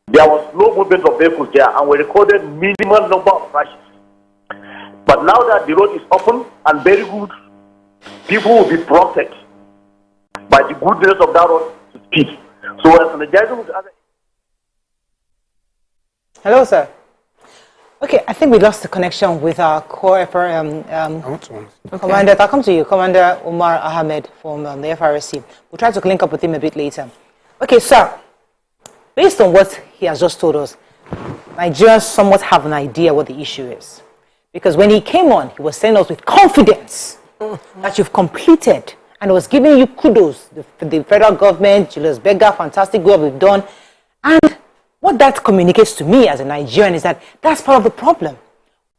there was no movement of vehicles there, and we recorded minimal number of crashes. But now that the road is open and very good, people will be prompted by the goodness of that road to speed. So we're synergizing with other... Hello, sir. Okay, I think we lost the connection with our core commander. I'll come to you, Commander Umar Ahmed from the FRSC. We'll try to link up with him a bit later. Okay, sir, based on what he has just told us, Nigerians somewhat have an idea what the issue is. Because when he came on, he was saying us with confidence that you've completed and was giving you kudos. The federal government, Julius Berger, fantastic work we've done. And what that communicates to me as a Nigerian is that that's part of the problem.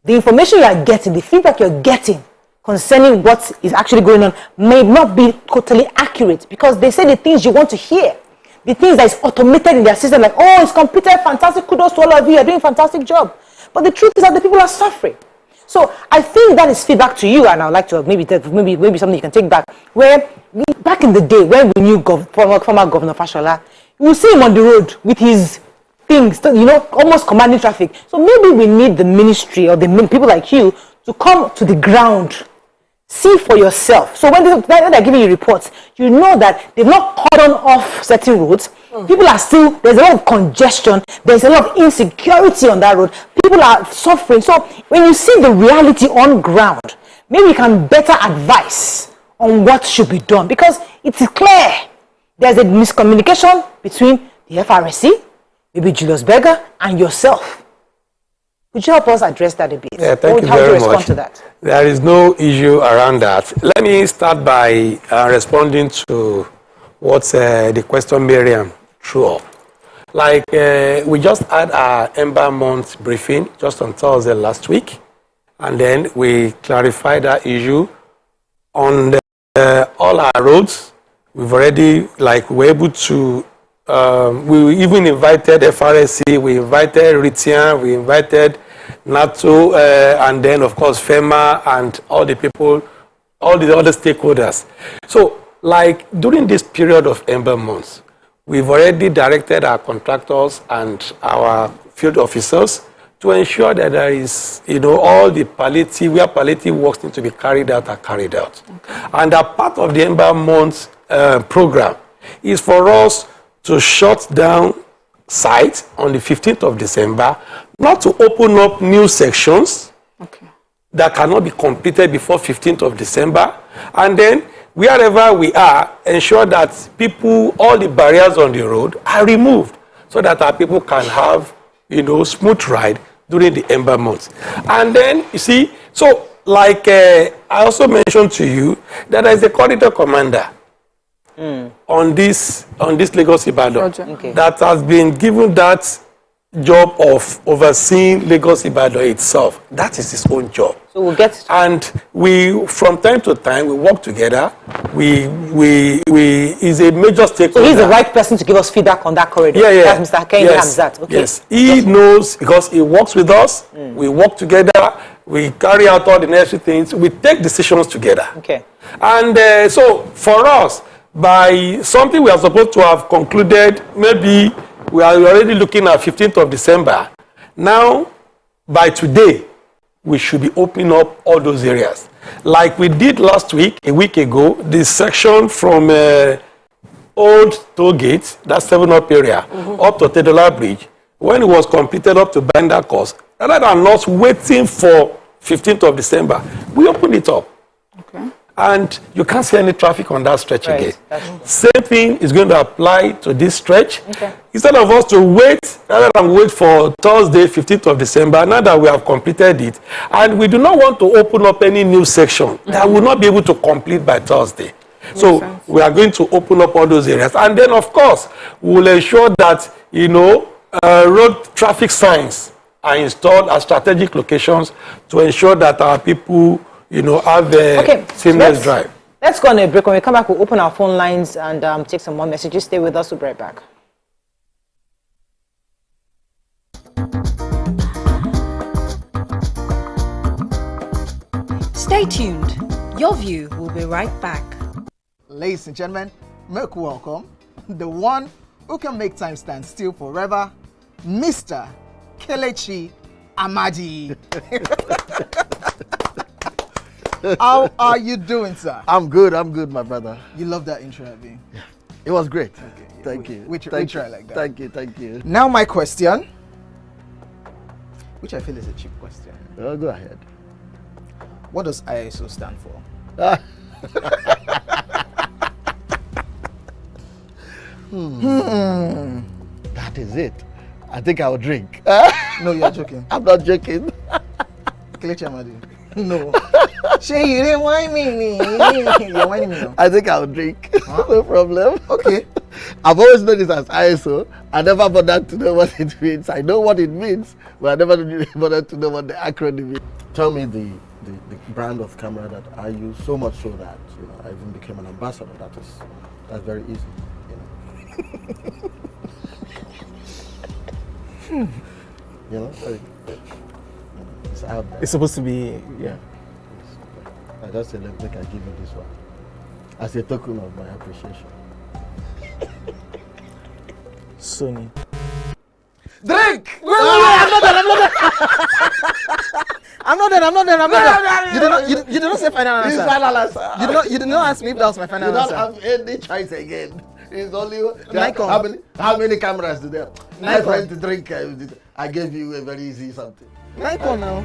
The information you are getting, the feedback you're getting concerning what is actually going on may not be totally accurate, because they say the things you want to hear. The things that is automated in their system, like, oh, it's completed, fantastic, kudos to all of you, you're doing a fantastic job. But the truth is that the people are suffering. So I think that is feedback to you, and I'd like to maybe something you can take back. Where back in the day, when we knew former Governor Fashola, you see him on the road with his things, almost commanding traffic. So maybe we need the ministry or the people like you to come to the ground. See for yourself. So when they're giving you reports, you know that they've not cordoned off certain roads. People are still, there's a lot of congestion, there's a lot of insecurity on that road. People are suffering. So when you see the reality on ground, maybe you can better advise on what should be done, because it is clear there's a miscommunication between the FRSC, maybe Julius Berger, and yourself. Could you help us address that a bit? Yeah, thank you How do you very respond much. to that? There is no issue around that. Let me start by responding to what the question Miriam threw up. Like, we just had our Ember Month briefing just on Thursday last week, and then we clarified that issue on all our roads. We've already, we're able to, we even invited FRSC, we invited Ritian, we invited NATO, and then, of course, FEMA and all the people, all the other stakeholders. So, during this period of Ember Months, we've already directed our contractors and our field officers to ensure that there is, all the palliative, where palliative works need to be carried out are carried out. Okay. And a part of the Ember Months program is for us to shut down sites on the 15th of December, not to open up new sections that cannot be completed before 15th of December, and then wherever we are, ensure that people, all the barriers on the road are removed so that our people can have, smooth ride during the Ember Months. And then, you see, so I also mentioned to you that there is a corridor commander on this Lagos-Ibadan that has been given that job of overseeing Lagos-Ibadan itself. That is his own job. So we'll get. And we, from time to time, we work together. He's a major stakeholder. So he's the right person to give us feedback on that corridor. Yeah. That's Mr. Kenny Hamzat. Okay. Yes, he knows, because he works with us. We work together. We carry out all the necessary things. We take decisions together. Okay. And so for us, by something we are supposed to have concluded, maybe we are already looking at 15th of December. Now, by today, we should be opening up all those areas. Like we did last week, a week ago, this section from Old Toll Gate, that 7-up area, up to Tedola Bridge, when it was completed up to Binder Course, rather than us waiting for 15th of December, we opened it up. Okay. And you can't see any traffic on that stretch again. Same thing is going to apply to this stretch. Okay. Instead of us to wait, rather than wait for Thursday, 15th of December, now that we have completed it, and we do not want to open up any new section that will not be able to complete by Thursday. So we are going to open up all those areas. And then, of course, we will ensure that, road traffic signs are installed at strategic locations to ensure that our people have a seamless drive. Let's go on a break. When we come back, we'll open our phone lines and take some more messages. Stay with us. We'll be right back. Stay tuned. Your View will be right back. Ladies and gentlemen, make welcome the one who can make time stand still forever, Mr. Kelechi Amadi. How are you doing, sir? I'm good, my brother. You love that intro, have you? Yeah. It was great. Okay. Thank you. We try like that. Thank you. Now my question, which I feel is a cheap question. Oh, go ahead. What does ISO stand for? That is it. I think I'll drink. No, you're joking. I'm not joking. Kelechi Amadi. No. Shay, you didn't whine me. You're whining me now. I think I'll drink. No problem. Okay. I've always known this as ISO. I never bothered to know what it means. I know what it means, but I never bothered to know what the acronym is. Tell me the brand of camera that I use, so much so that I even became an ambassador. That's very easy. It's out there. It's supposed to be, yeah. I just said, look, I give you this one as a token of my appreciation. Sony. Drink! Wait, I'm not done. You did not say final answer. It's final answer. You did not ask me if that was my final answer. You don't have any choice again. It's only Nikon. how many cameras do they have? My Nikon. friend to drink. I gave you a very easy something. Nikon now.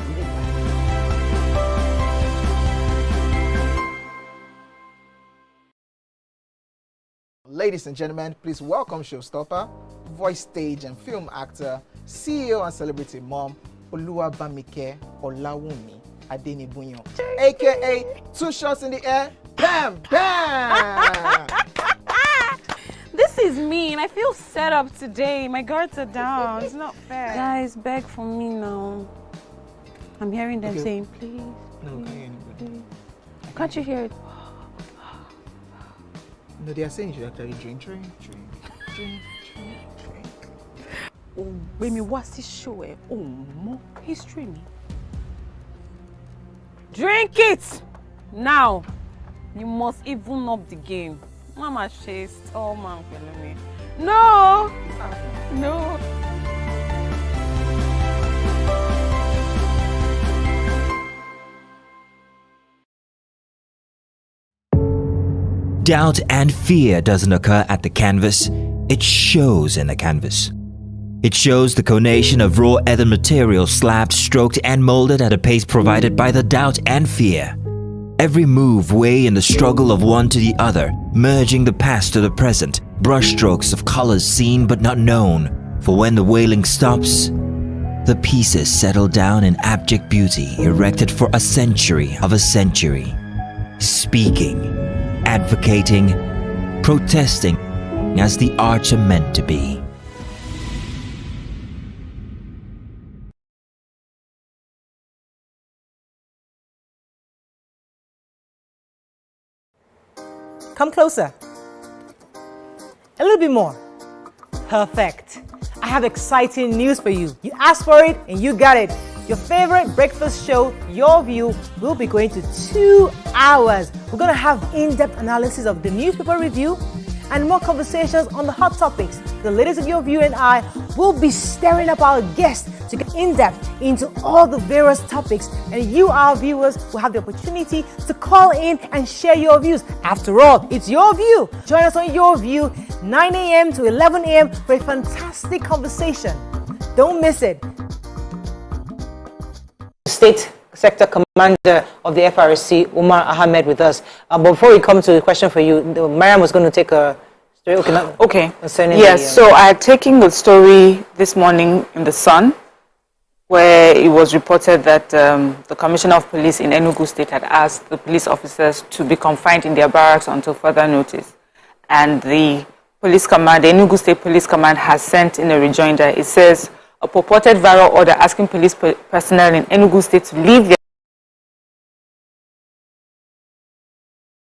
Ladies and gentlemen, please welcome showstopper, voice, stage, and film actor, CEO and celebrity mom, Oluwabamike Olawumi Adenibunyo, aka Two Shots in the Air, Bam Bam! This is mean. I feel set up today. My guards are down. It's not fair. Guys, beg for me now. I'm hearing them saying, please. No, can't hear anybody. Can't you hear it? No, they are saying you should actually drink. When you watch this show, more history me. Drink it now. You must even up the game. Mama says, oh man, me. No. Doubt and fear doesn't occur at the canvas, it shows in the canvas. It shows the conation of raw earthen material slabbed, stroked and molded at a pace provided by the doubt and fear. Every move way in the struggle of one to the other, merging the past to the present, brushstrokes of colors seen but not known. For when the wailing stops, the pieces settle down in abject beauty erected for a century of a century. Speaking, advocating, protesting as the arts are meant to be. Come closer. A little bit more. Perfect. I have exciting news for you. You asked for it and you got it. Your favorite breakfast show, Your View, will be going to 2 hours. We're going to have in-depth analysis of the newspaper review and more conversations on the hot topics. The ladies of Your View and I will be stirring up our guests to get in-depth into all the various topics, and you, our viewers, will have the opportunity to call in and share your views. After all, it's your view. Join us on Your View, 9 a.m. to 11 a.m. for a fantastic conversation. Don't miss it. State Sector Commander of the FRSC, Umar Ahmed, with us. But before we come to the question for you, Mariam was going to take a story. Okay. Concerning yes, so I had taken the story this morning in The Sun, where it was reported that the Commissioner of Police in Enugu State had asked the police officers to be confined in their barracks until further notice. And the police command, the Enugu State Police Command, has sent in a rejoinder. It says, a purported viral order asking police personnel in Enugu State to leave their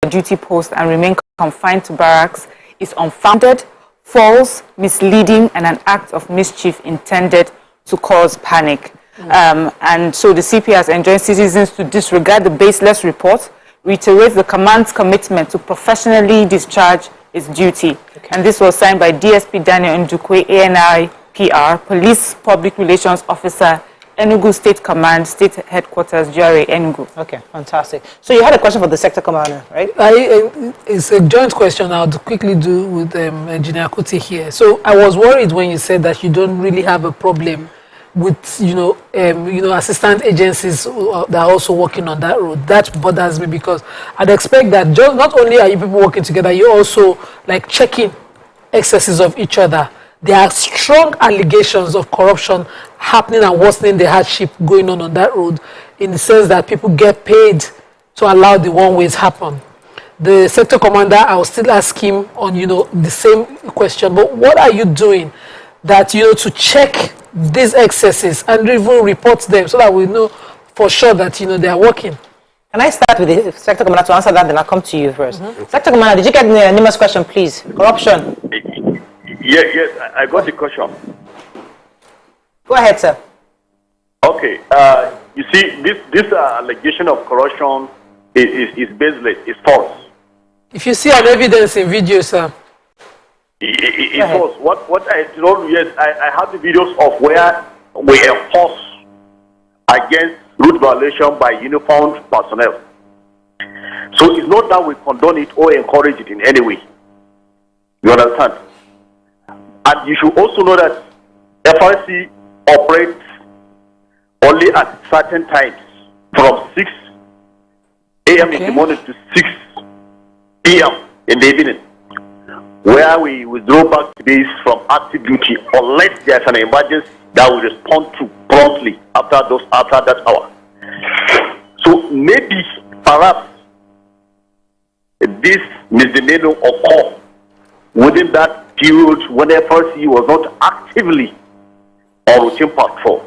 duty post and remain confined to barracks is unfounded, false, misleading, and an act of mischief intended to cause panic. And so the CP has enjoined citizens to disregard the baseless report, reiterate the command's commitment to professionally discharge its duty. And this was signed by DSP Daniel Ndukwe, ANI PR, Police Public Relations Officer, Enugu State Command, State Headquarters, GRA, Enugu. Okay, fantastic. So you had a question for the sector commander, right? It's a joint question I'll quickly do with Engineer Kuti here. So I was worried when you said that you don't really have a problem with, assistant agencies that are also working on that road. That bothers me because I'd expect that not only are you people working together, you're also like checking excesses of each other. There are strong allegations of corruption happening and worsening the hardship going on that road, in the sense that people get paid to allow the one-ways happen. The sector commander, I will still ask him on, the same question, but what are you doing that, to check these excesses and even report them so that we know for sure that, they are working? Can I start with the sector commander to answer that, then I'll come to you first. Sector commander, did you get the anonymous question, please? Corruption. Yes, I got the question. Go ahead, sir. Okay, you see, this allegation of corruption is baseless, it's false. If you see an evidence in video, sir. It's false. What I told you, yes, I have the videos of where we enforce against route violation by uniformed personnel. So it's not that we condone it or encourage it in any way. You understand? And you should also know that FRC operates only at certain times from 6 a.m. in the morning to 6 p.m. in the evening, where we withdraw back to base from active duty unless there's an emergency that we respond to promptly after that hour. So maybe, perhaps, this misdemeanor occur within that period when FRC was not actively on routine patrol.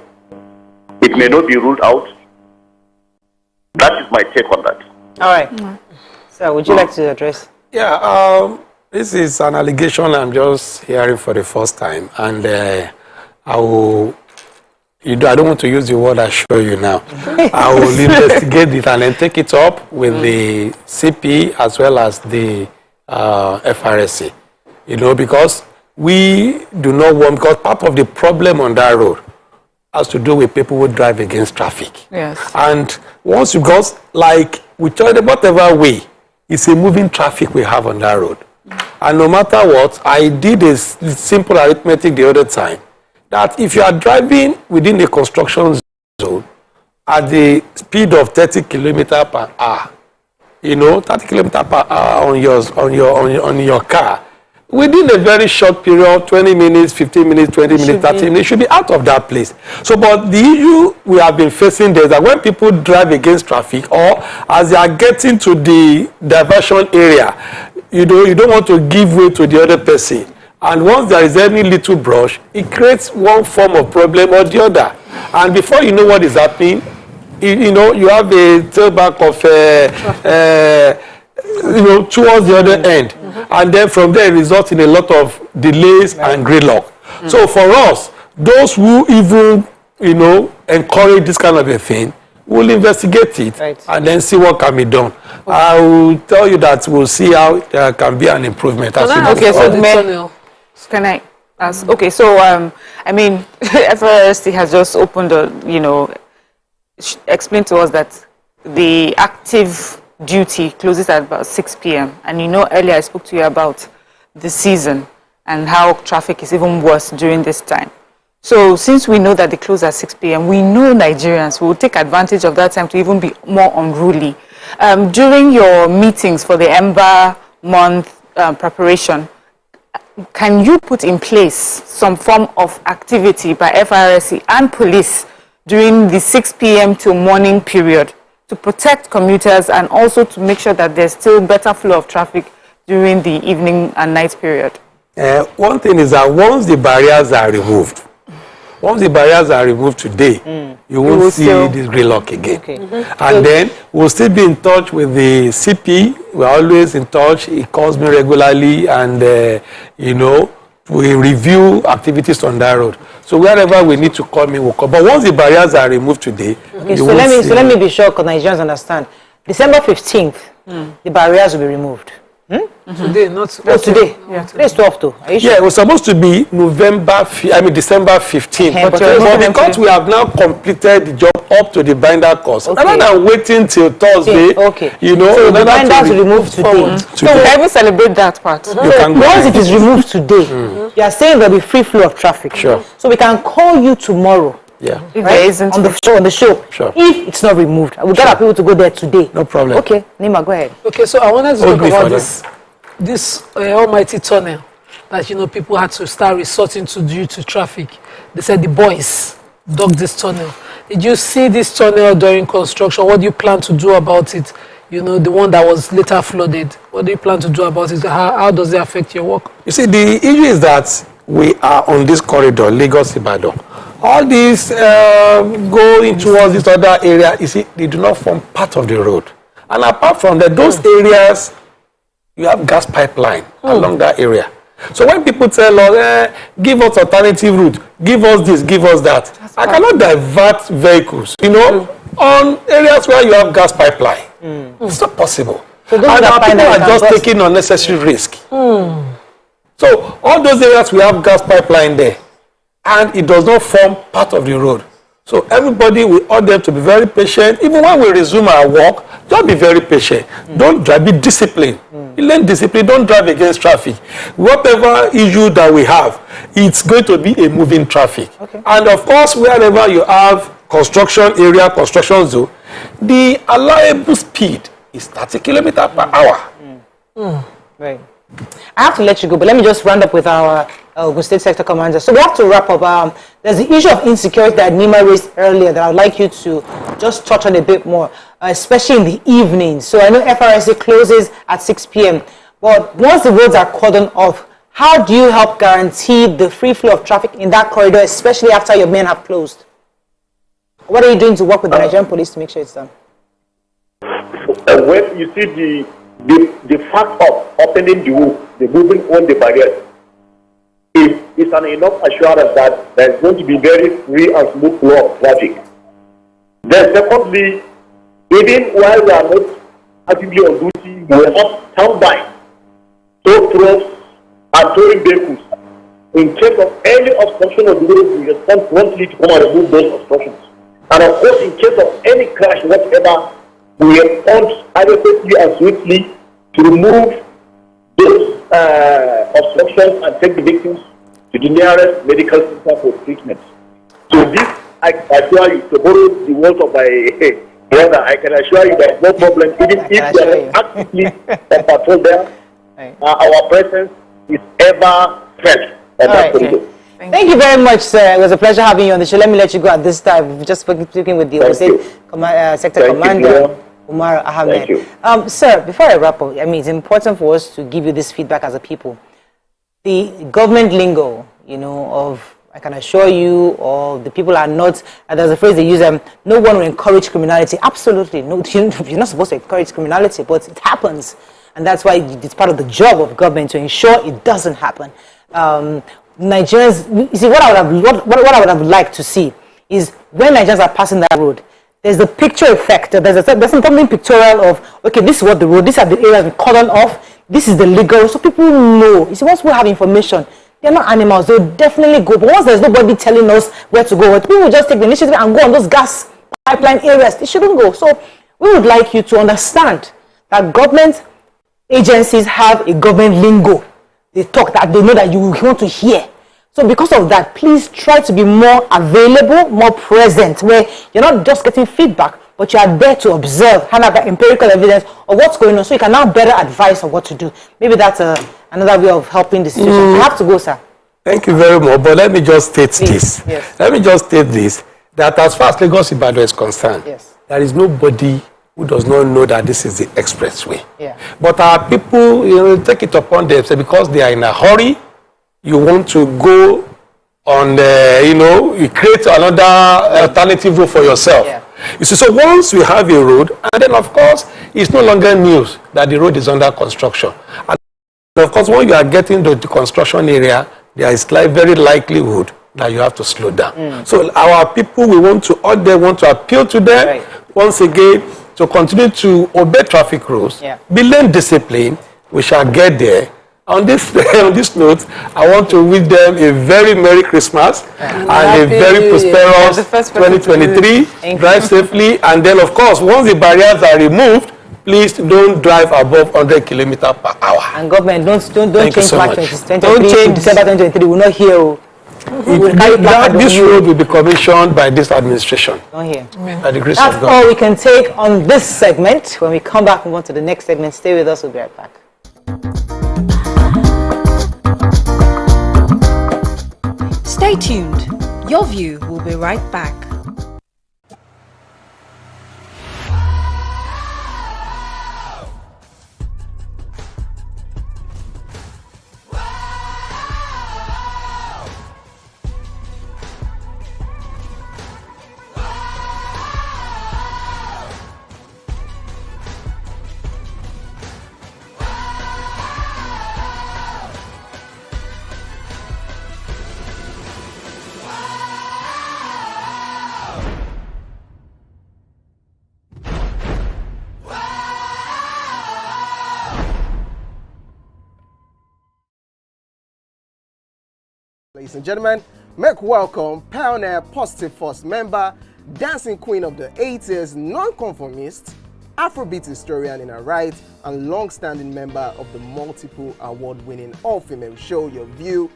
It may not be ruled out. That is my take on that. All right. So, would you like to address? Yeah, this is an allegation I'm just hearing for the first time, and I don't want to use the word I show you now. I will investigate it and then take it up with the CP as well as the FRSC. Because we do not want, because part of the problem on that road has to do with people who drive against traffic. Yes. And once because whatever way, it's a moving traffic we have on that road. And no matter what, I did a simple arithmetic the other time, that if you are driving within the construction zone at the speed of 30 kilometers per hour, 30 kilometers per hour on your car, within a very short period, 20 minutes, 15 minutes, 20 minutes, 30 minutes, should be out of that place. So, but the issue we have been facing there is that when people drive against traffic or as they are getting to the diversion area, you don't want to give way to the other person. And once there is any little brush, it creates one form of problem or the other. And before you know what is happening, you have a tailback of towards the other end. And then from there it results in a lot of delays and gridlock. So for us, those who even encourage this kind of a thing, we'll investigate it and then see what can be done. I will tell you that we'll see how there can be an improvement. Can I ask? Okay, so FRST has just opened explained to us that the active duty closes at about 6 p.m. And earlier I spoke to you about the season and how traffic is even worse during this time. So since we know that they close at 6 p.m., we know Nigerians will take advantage of that time to even be more unruly. During your meetings for the Ember month preparation, can you put in place some form of activity by FRSC and police during the 6 p.m. to morning period to protect commuters and also to make sure that there's still better flow of traffic during the evening and night period? One thing is that once the barriers are removed, today, you won't see this gridlock again. Okay. And then we'll still be in touch with the CP. We're always in touch. He calls me regularly and, we review activities on that road. So wherever we need to call me, we'll call. But once the barriers are removed today, let me be sure because Nigerians understand. December 15th, the barriers will be removed. Today, not today. Yeah, today is 12th though. Yeah, it was supposed to be December 15th. But because we have now completed the job up to the binder course, rather than waiting till Thursday, so the binders will remove today. So we'll ever celebrate that part. Once it is removed today, you are saying there will be free flow of traffic. Sure. So we can call you tomorrow. Yeah. If there isn't on the show. Sure. If it's not removed, we'll get our people to go there today. No problem. Okay, Nima, go ahead. Okay, so I wanted to talk about this almighty tunnel that people had to start resorting to due to traffic. They said the boys dug this tunnel. Did you see this tunnel during construction? What do you plan to do about it? the one that was later flooded. What do you plan to do about it? How does it affect your work? You see, the issue is that we are on this corridor, Lagos-Ibadan. All these going towards this other area, you see, they do not form part of the road. And apart from that, those areas, you have gas pipeline along that area. So when people tell us, give us alternative route, give us this, give us that, I cannot divert vehicles, on areas where you have gas pipeline. It's not possible. So and our people are just taking unnecessary risk. So all those areas we have gas pipeline there, and it does not form part of the road. So everybody, we urge them to be very patient. Even when we resume our work, just be very patient. Don't drive, be disciplined. Learn discipline, don't drive against traffic. Whatever issue that we have, it's going to be a moving traffic. And of course, wherever you have construction area, construction zone, the allowable speed is 30 kilometers per hour. Right. I have to let you go, but let me just round up with our Ogun State Sector Commander. So we have to wrap up. There's the issue of insecurity that Nima raised earlier that I'd like you to just touch on a bit more, especially in the evening. So I know FRSA closes at 6 p.m., but once the roads are cordoned off, how do you help guarantee the free flow of traffic in that corridor, especially after your men have closed? What are you doing to work with the Nigerian police to make sure it's done? When you see the fact of opening the road, the moving on the barriers, is an enough assurance that there is going to be very free and smooth flow of traffic. Then secondly, even while we are not actively on duty, we will have standby tow trucks and towing vehicles. In case of any obstruction of the road, we respond promptly to come and remove those obstructions. And of course, in case of any crash whatever, we respond adequately and swiftly to remove those obstructions and take the victims to the nearest medical center for treatment. So this, I assure you, to borrow the words of my brother, I can assure you there is no problem. Even if they are actively on patrol there, our presence is ever felt. Thank you very much, sir. It was a pleasure having you on the show. Let me let you go at this time. We've just speaking with the Ogun State Sector Commander, Umar Ahmed. Sir, before I wrap up, it's important for us to give you this feedback as a people. The government lingo, of I can assure you, or the people are not, and there's a phrase they use, no one will encourage criminality. Absolutely. No, you're not supposed to encourage criminality, but it happens. And that's why it's part of the job of government to ensure it doesn't happen. Nigerians, you see, what I would have liked to see is when Nigerians are passing that road, there's a picture effect. There's something pictorial of, okay, this is what the road, these are the areas we cordon off, this is the legal, so people know. You see, once we have information, they're not animals, they'll definitely go. But once there's nobody telling us where to go, people will just take the initiative and go on those gas pipeline areas. They shouldn't go. So we would like you to understand that government agencies have a government lingo. They talk that they know that you want to hear. So because of that, please try to be more available, more present, where you're not just getting feedback, but you are there to observe, have that empirical evidence of what's going on, so you can now better advise on what to do. Maybe that's another way of helping the situation. I have to go, sir. Thank you very much, but let me just state this. Yes. Let me just state this, that as far as Lagos-Ibadan is concerned, there is nobody who does not know that this is the expressway. But our people, take it upon themselves because they are in a hurry. You want to go on you create another alternative road for yourself. You see, so once we have a road, and then of course, it's no longer news that the road is under construction. And of course, when you are getting to the construction area, there is very likelihood that you have to slow down. So our people, we want to appeal to them once again to continue to obey traffic rules, be lane discipline. We shall get there. On this note, I want to wish them a very Merry Christmas and a very prosperous 2023. Drive safely, and then of course, once the barriers are removed, please don't drive above 100 kilometers per hour. And government, don't change back 2023. Don't change December 2023. We're not here. This road will be commissioned by this administration. Not here. By the grace of God. That's all we can take on this segment. When we come back, move on to the next segment. Stay with us. We'll be right back. Stay tuned. Your View will be right back. Ladies and gentlemen, make welcome pioneer Positive Force member, dancing queen of the 80s, non-conformist, Afrobeat historian in her right, and long-standing member of the multiple award-winning all-female show Your View,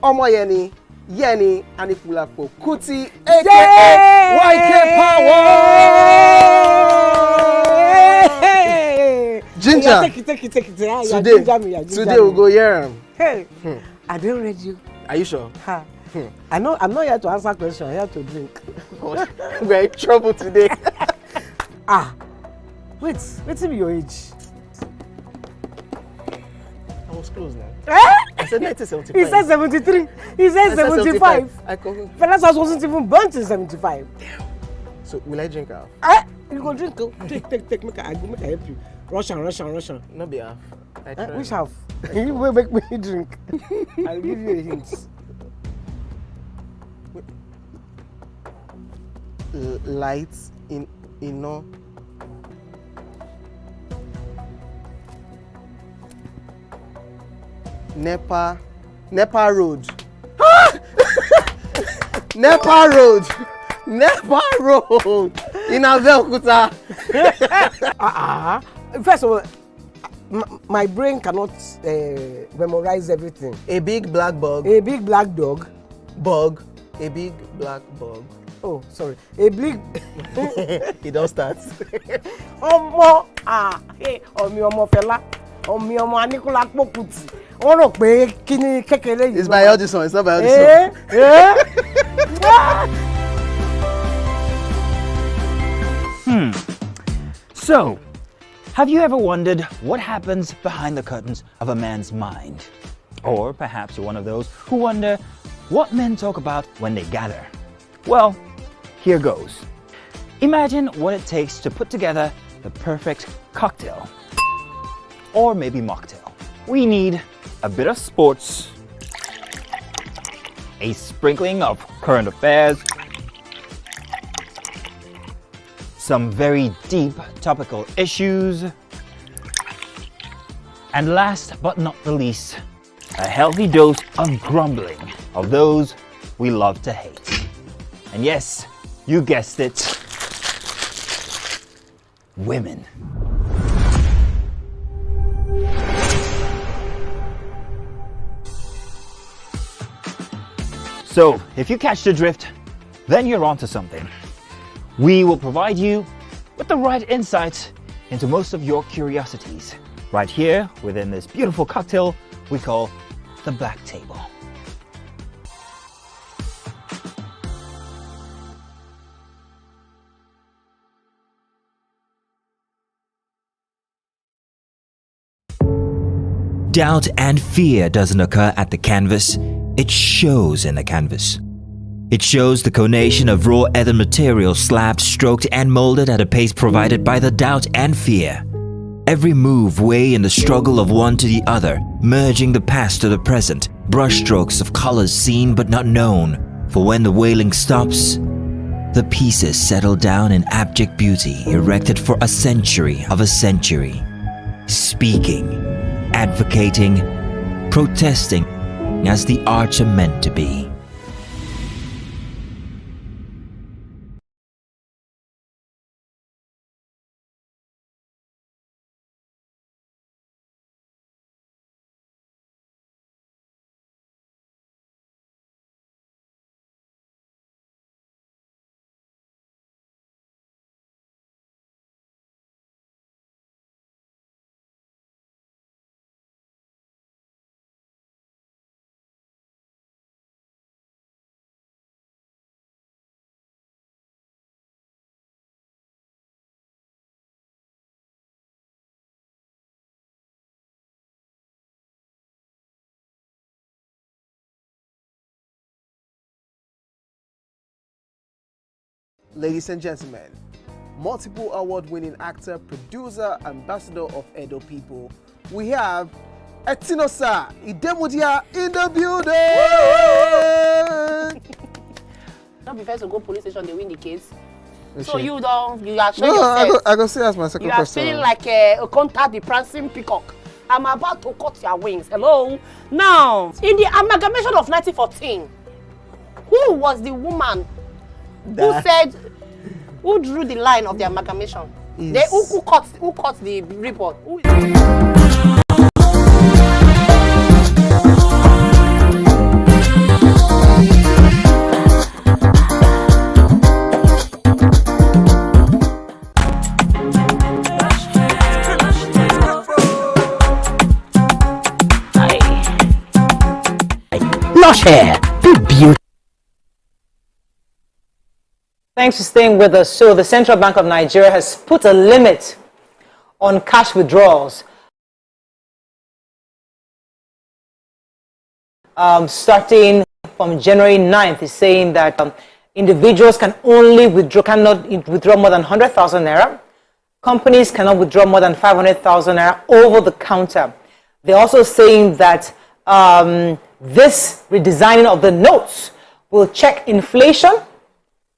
Omoyeni Yeni Anikulapo Kuti, aka YK Power! Ginger! Take it. Today we'll go here. Hey, I didn't read you. Are you sure? Ha. I'm not here to answer questions, I'm here to drink. We're in trouble today. Wait till your age. I was close now. I said 1975. He said 73. He said 75. Fellas wasn't even born in 75. So will I drink half? You go drink. Take. Make I help you. Russian. Not be half. Which half? You will make me drink. I'll give you a hint. Lights in no. Nepa Road. Nepa Road in Abeokuta. First of all, my brain cannot memorize everything. A big black bug. A big black dog. Bug. A big black bug. Oh, sorry. A big. It don't start. Ọmọ fẹlá. Ọmọ Aníkúlá Pókùtì. Wọ́n rò pé kí ni kékeré yìí. It's by Audison. It's not by Audison. So, have you ever wondered what happens behind the curtains of a man's mind? Or perhaps you're one of those who wonder what men talk about when they gather. Well, here goes. Imagine what it takes to put together the perfect cocktail. Or maybe mocktail. We need a bit of sports, a sprinkling of current affairs, some very deep topical issues, and last but not the least, a healthy dose of grumbling of those we love to hate. And yes, you guessed it, women. So, if you catch the drift, then you're onto something. We will provide you with the right insights into most of your curiosities, right here within this beautiful cocktail we call the Black Table. Doubt and fear doesn't occur at the canvas, it shows in the canvas. It shows the conation of raw earthen material slabbed, stroked and molded at a pace provided by the doubt and fear. Every move way in the struggle of one to the other, merging the past to the present, brushstrokes of colors seen but not known. For when the wailing stops, the pieces settle down in abject beauty erected for a century of a century. Speaking, advocating, protesting as the arts are meant to be. Ladies and gentlemen, multiple award-winning actor, producer, ambassador of Edo people, we have Etinosa Idemudia in the building! Not be first to go police station, they win the case. Okay. So you are showing No, yourself. I go see as my second question. You are feeling like a contact the prancing peacock. I'm about to cut your wings. Hello? Now, in the amalgamation of 1914, who was the woman who drew the line of the amalgamation? Who cut the report? Lush hair, be beautiful. Thanks for staying with us. So the Central Bank of Nigeria has put a limit on cash withdrawals. Starting from January 9th, is saying that individuals cannot withdraw more than 100,000 naira. Companies cannot withdraw more than 500,000 naira over the counter. They're also saying that this redesigning of the notes will check inflation,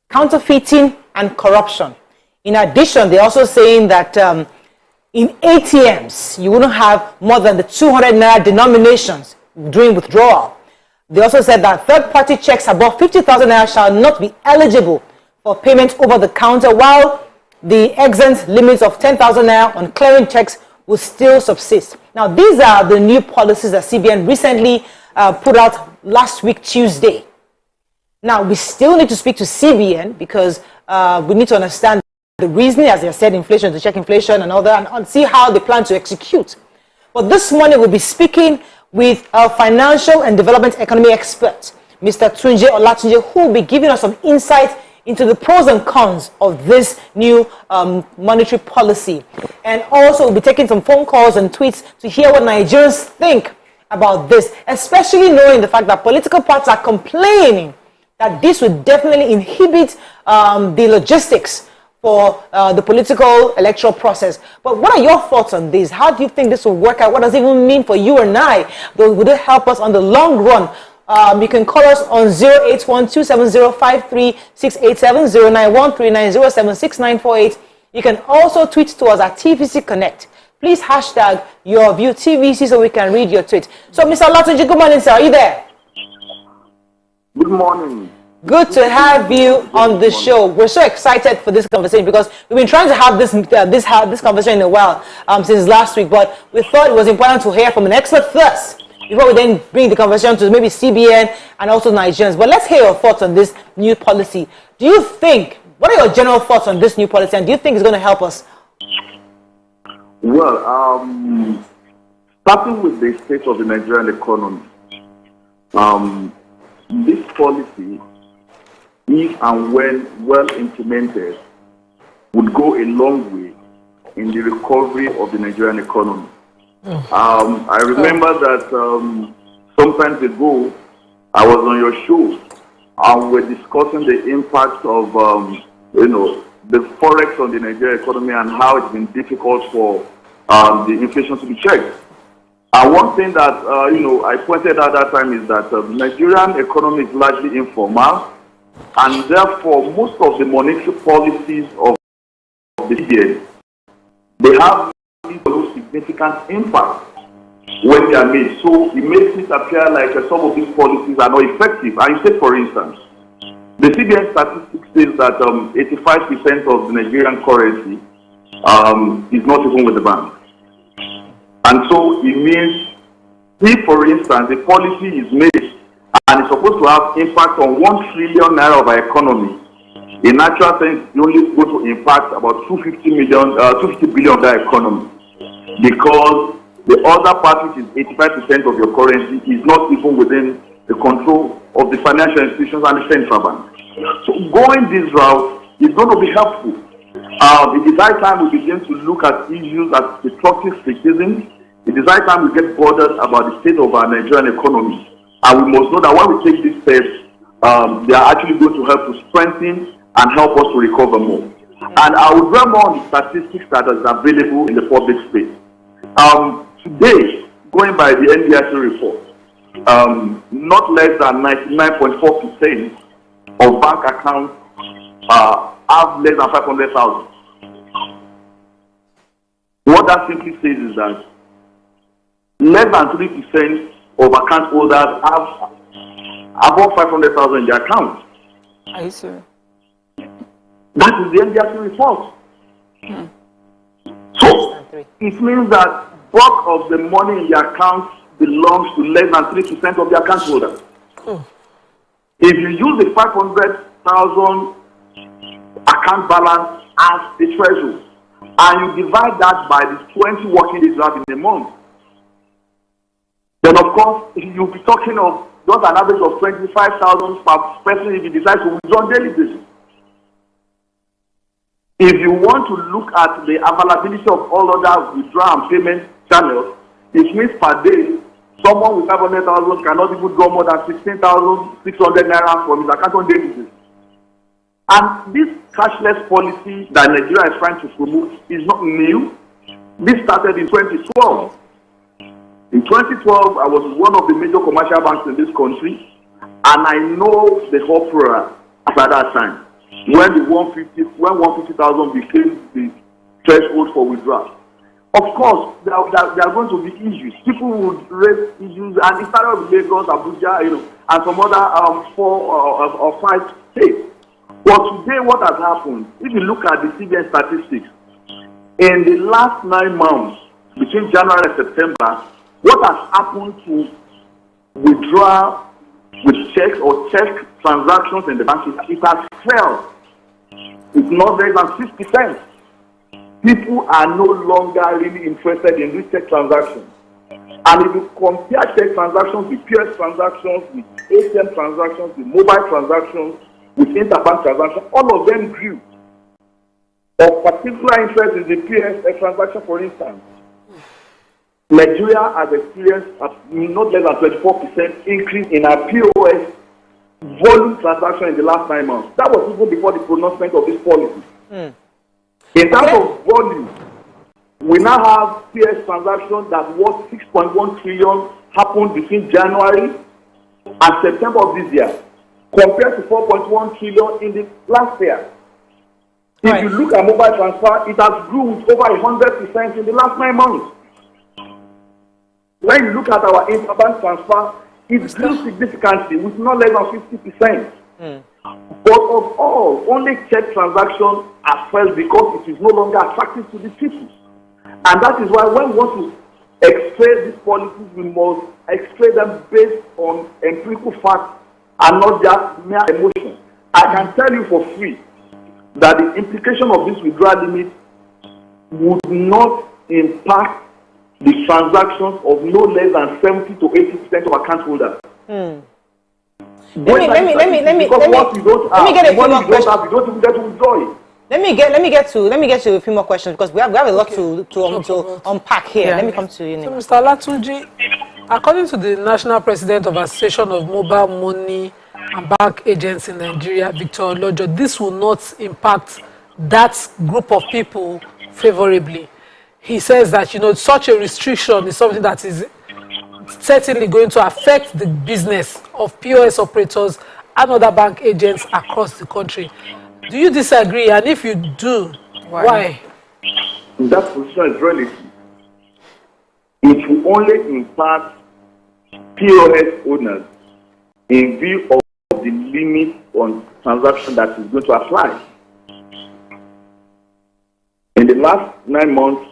counterfeiting, and corruption. In addition, they're also saying that in ATMs, you wouldn't have more than the 200 naira denominations during withdrawal. They also said that third-party checks above 50,000 naira shall not be eligible for payment over the counter, while the exempt limits of 10,000 naira on clearing checks will still subsist. Now, these are the new policies that CBN recently put out last week, Tuesday. Now, we still need to speak to CBN because we need to understand the reasoning, as they said, inflation, to check inflation and all that, and see how they plan to execute. But this morning, we'll be speaking with our financial and development economy expert, Mr. Tunji Olatunji, who will be giving us some insight into the pros and cons of this new monetary policy. And also, we'll be taking some phone calls and tweets to hear what Nigerians think about this, especially knowing the fact that political parties are complaining that this would definitely inhibit the logistics for the political electoral process. But what are your thoughts on this? How do you think this will work out? What does it even mean for you and I? Would it help us on the long run? You can call us on 081-270-53687, 091-3907-6948. You can also tweet to us at TVC Connect. Please hashtag YourViewTVC so we can read your tweet. So, Mr. Olatunji, good morning, sir. Are you there? Good morning. Good to have you on the show. We're so excited for this conversation because we've been trying to have this conversation in a while since last week, but we thought it was important to hear from an expert first before we then bring the conversation to maybe CBN and also Nigerians. But let's hear your thoughts on this new policy. What are your general thoughts on this new policy, and do you think it's going to help us? Well, starting with the state of the Nigerian economy, this policy, if and when well implemented, would go a long way in the recovery of the Nigerian economy. I remember that sometimes ago, I was on your show and we're discussing the impact of, the forex on the Nigerian economy and how it's been difficult for the inflation to be checked. And one thing that, I pointed out at that time is that the Nigerian economy is largely informal, and therefore most of the monetary policies of the CBN, they have significant impact when they are made. So it makes it appear like some of these policies are not effective. And you say, for instance, the CBN statistics says that 85% of the Nigerian currency is not even with the bank. And so it means if, for instance, the policy is made and it's supposed to have impact on 1 trillion naira of our economy, in actual sense, it's only going to impact about 250 billion of that economy, because the other part, which is 85% of your currency, is not even within the control of the financial institutions and the central bank. So going this route is going to be helpful. It is high time we begin to look at issues as destructive criticism. It is high time we get bothered about the state of our Nigerian economy. And we must know that when we take these steps, they are actually going to help to strengthen and help us to recover more. And I will dwell more on the statistics that is available in the public space. Today, going by the NDIC report, not less than 99.4% of bank accounts have less than 500,000. What that simply says is that less than 3% of account holders have above 500,000 in their account. Are you serious? That is the NDRC report. So it means that bulk of the money in the account belongs to less than 3% of the account holders. If you use the 500,000 account balance as the threshold, and you divide that by the 20 working days you have in a month, then of course you'll be talking of just an average of 25,000 per person if you decide to withdraw on daily basis. If you want to look at the availability of all other withdrawal and payment channels, it means per day, someone with 500,000 cannot even draw more than 16,600 naira from his account on daily basis. And this cashless policy that Nigeria is trying to promote is not new. This started in 2012. In 2012, I was one of the major commercial banks in this country, and I know the uproar at that time when the 150,000 became the threshold for withdrawal. Of course, there are going to be issues. People would raise issues, and it started with Lagos, Abuja, and some other 4 or 5 states. But today, what has happened? If you look at the CBN statistics, in the last 9 months, between January and September, what has happened to withdrawal with checks or check transactions in the bank, it has fell. It's not less than 6%. People are no longer really interested in these check transactions. And if you compare check transactions with PS transactions, with ATM transactions, with mobile transactions, with interbank transactions, all of them grew. Of particular interest is the PS transaction, for instance. Nigeria has experienced not less than 24% increase in our POS volume transaction in the last 9 months. That was even before the pronouncement of this policy. In terms of volume, we now have PS transactions that worth 6.1 trillion happened between January and September of this year, compared to 4.1 trillion in the last year. If you look at mobile transfer, it has grew with over 100% in the last 9 months. When you look at our interbank transfer, it grew significantly with not less than 50%. But of all, only check transactions are fell because it is no longer attractive to the people. And that is why when we want to explain these policies, we must explain them based on empirical facts and not just mere emotion. I can tell you for free that the implication of this withdrawal limit would not impact the transactions of no less than 70 to 80% of account holders. Let me get a few more questions. Let me get to a few more questions because we have a lot to unpack here. Yeah. Let me come to you. So, Mr. Latunji, according to the National President of Association of Mobile Money and Bank Agents in Nigeria, Victor Olojo, this will not impact that group of people favorably. He says that such a restriction is something that is certainly going to affect the business of POS operators and other bank agents across the country. Do you disagree? And if you do, why? That position is relative. It will only impact POS owners in view of the limit on transaction that is going to apply. In the last 9 months,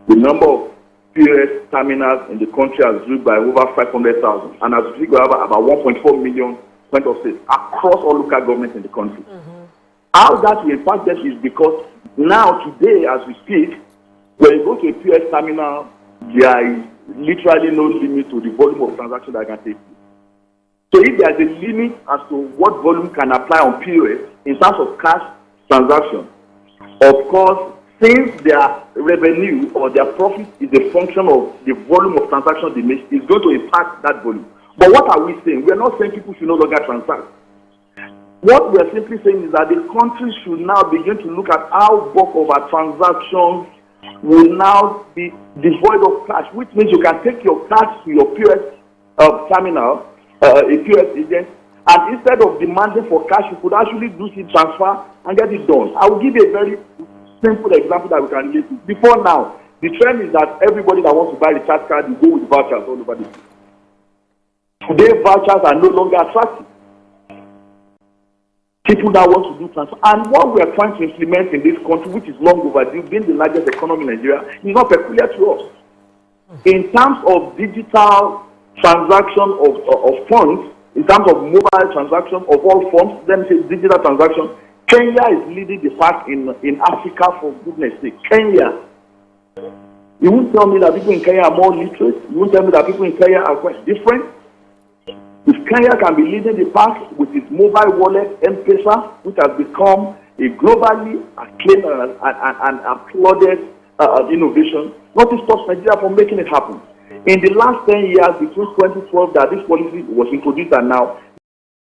the number of POS terminals in the country has grew by over 500,000 and has figured out about 1.4 million point of sales across all local governments in the country. How that will impact them is because now, today, as we speak, when you go to a POS terminal, there is literally no limit to the volume of transactions that can take place. So if there is a limit as to what volume can apply on POS in terms of cash transactions, of course, since their revenue or their profit is a function of the volume of transactions they make, it's going to impact that volume. But what are we saying? We're not saying people should no longer transact. What we're simply saying is that the country should now begin to look at how bulk of our transactions will now be devoid of cash, which means you can take your cash to your POS terminal, a POS agent, and instead of demanding for cash, you could actually do the transfer and get it done. I will give you a very simple example that we can relate to. Before now, The trend is that everybody that wants to buy the recharge card, you go with vouchers all over the place. Today, vouchers are no longer attractive. People that want to do transfer. And what we are trying to implement in this country, which is long overdue, being the largest economy in Nigeria, is not peculiar to us. In terms of digital transaction of funds, in terms of mobile transaction of all forms, let me say digital transaction, Kenya is leading the pack in Africa, for goodness sake. Kenya. You won't tell me that people in Kenya are more literate. You won't tell me that people in Kenya are quite different. If Kenya can be leading the pack with its mobile wallet, M-Pesa, which has become a globally acclaimed and applauded innovation, nothing stops Nigeria from making it happen. In the last 10 years, between 2012 that this policy was introduced and now,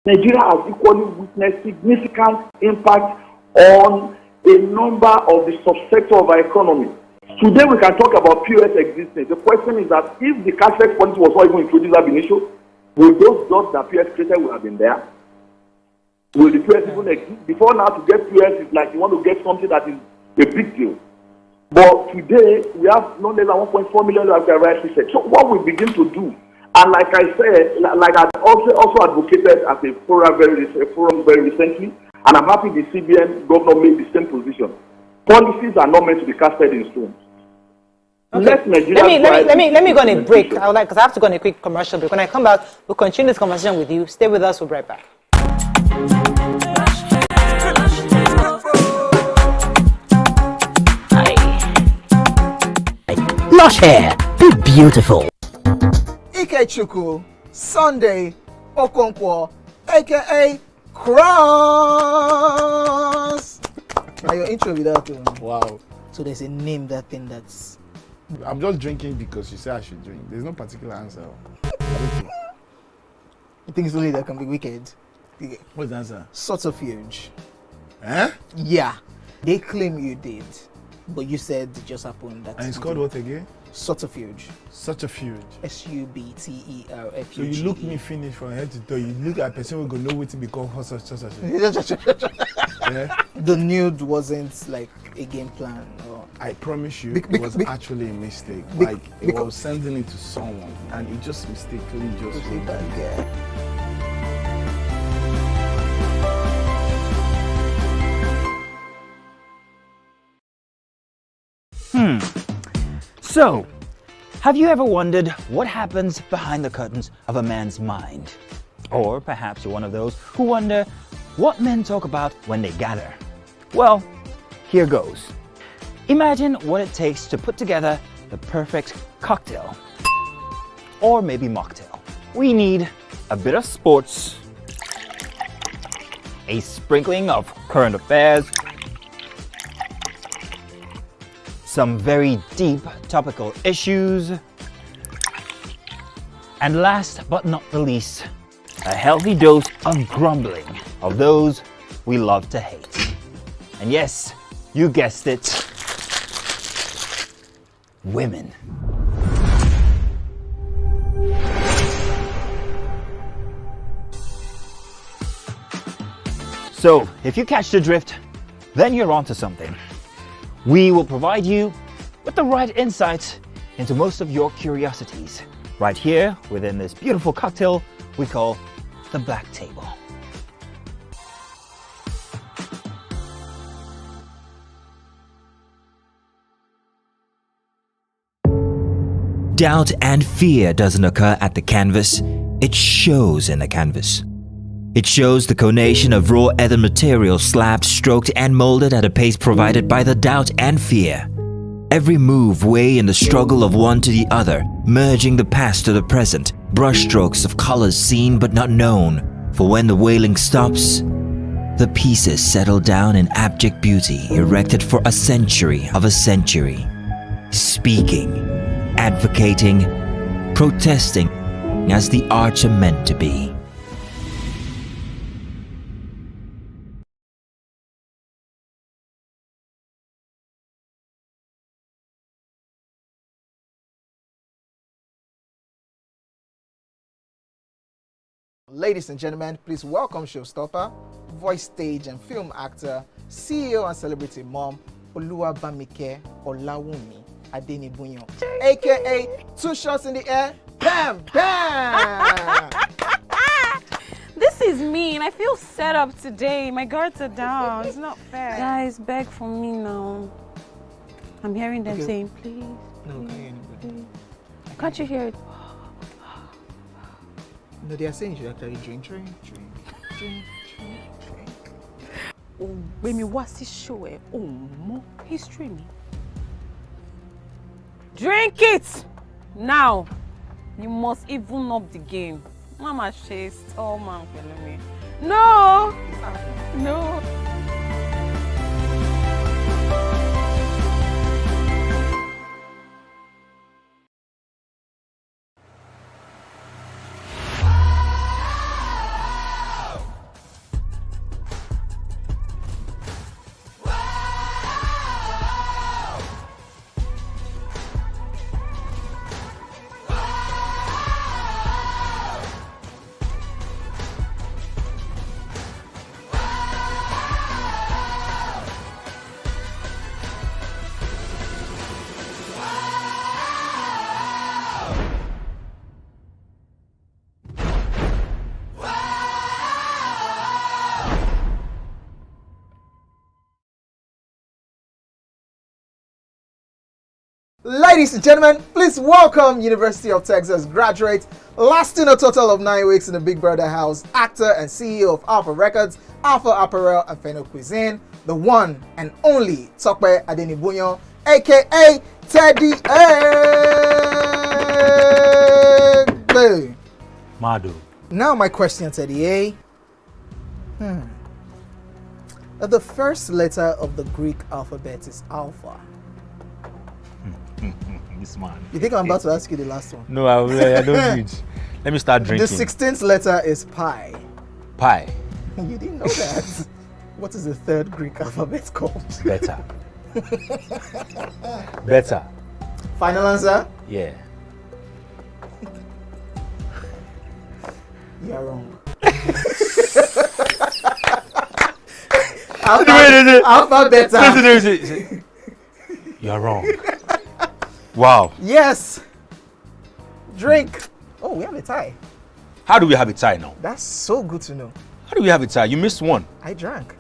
Nigeria has equally witnessed significant impact on a number of the subsectors of our economy. Today we can talk about POS existence. The question is that if the cashless policy was not even introduced ab initio, will those jobs that POS created would have been there? Will the POS even exist? Before now, to get POS is like you want to get something that is a big deal. But today, we have no less than 1.4 million like I rightly said. So what we begin to do, and like I said, like I also advocated at a forum very recently, and I'm happy the CBN governor made the same position. Policies are not meant to be casted in stone. Okay. Let me go on a break. I would like, because I have to go on a quick commercial break. When I come back, we'll continue this conversation with you. Stay with us. We'll be right back. Lush hair, be beautiful. Ikechukwu, Sunday, Okonkwo, aka Cross. Now your intro without Wow. So there's a name that thing that's. I'm just drinking because you say I should drink. There's no particular answer. You think it's only that can be wicked? What's the answer? Subterfuge. Eh? Yeah. They claim you did, but you said it just happened. That And it's called what again? Subterfuge. Subterfuge. SUBTERFUGE. So you look me finish from head to toe. You look at a person who go know what to become such. Yeah? The nude wasn't like a game plan. Or... I promise you, it was actually a mistake. Like it was sending it to someone, and it just mistakenly just. So, have you ever wondered what happens behind the curtains of a man's mind? Or perhaps you're one of those who wonder what men talk about when they gather. Well, here goes. Imagine what it takes to put together the perfect cocktail. Or maybe mocktail. We need a bit of sports, a sprinkling of current affairs, some very deep topical issues, and last but not the least, a healthy dose of grumbling of those we love to hate. And yes, you guessed it, women. So, if you catch the drift, then you're onto something. We will provide you with the right insights into most of your curiosities, right here within this beautiful cocktail we call the Black Table. Doubt and fear doesn't occur at the canvas, it shows in the canvas. It shows the conation of raw earthen material slabbed, stroked and molded at a pace provided by the doubt and fear. Every move way in the struggle of one to the other, merging the past to the present, brushstrokes of colors seen but not known. For when the wailing stops, the pieces settle down in abject beauty erected for a century of a century. Speaking, advocating, protesting as the arts are meant to be. Ladies and gentlemen, please welcome showstopper, voice, stage and film actor, CEO and celebrity mom, Oluwabamike Olawumi. Adenibunyo, aka Two Shots in the Air, Bam Bam! This is mean. I feel set up today. My guards are down. It's not fair. Guys, beg for me now. I'm hearing them saying, please. No, please, please. Can't you hear it? No, they are saying you should actually drink. Oh, when you watch this show, more history me. Drink it now. You must even up the game. Mama says, oh man, follow me. No, no. Ladies and gentlemen, please welcome University of Texas graduate, lasting a total of 9 weeks in the Big Brother house, actor and CEO of Alpha Records, Alpha Apparel and Feno Cuisine, the one and only Tokwe Adenibunyo, aka Teddy A. Madu. Now my question, Teddy A. The first letter of the Greek alphabet is Alpha. This man. You think I'm about to ask you the last one? No, I don't need. Let me start drinking. The 16th letter is Pi. Pi. You didn't know that. What is the third Greek alphabet called? Better. Better. Final answer? Yeah. You are wrong. Alpha Beta. You are wrong. Wow. Yes. Drink. Oh, we have a tie. How do we have a tie now? That's so good to know. How do we have a tie? You missed one. I drank.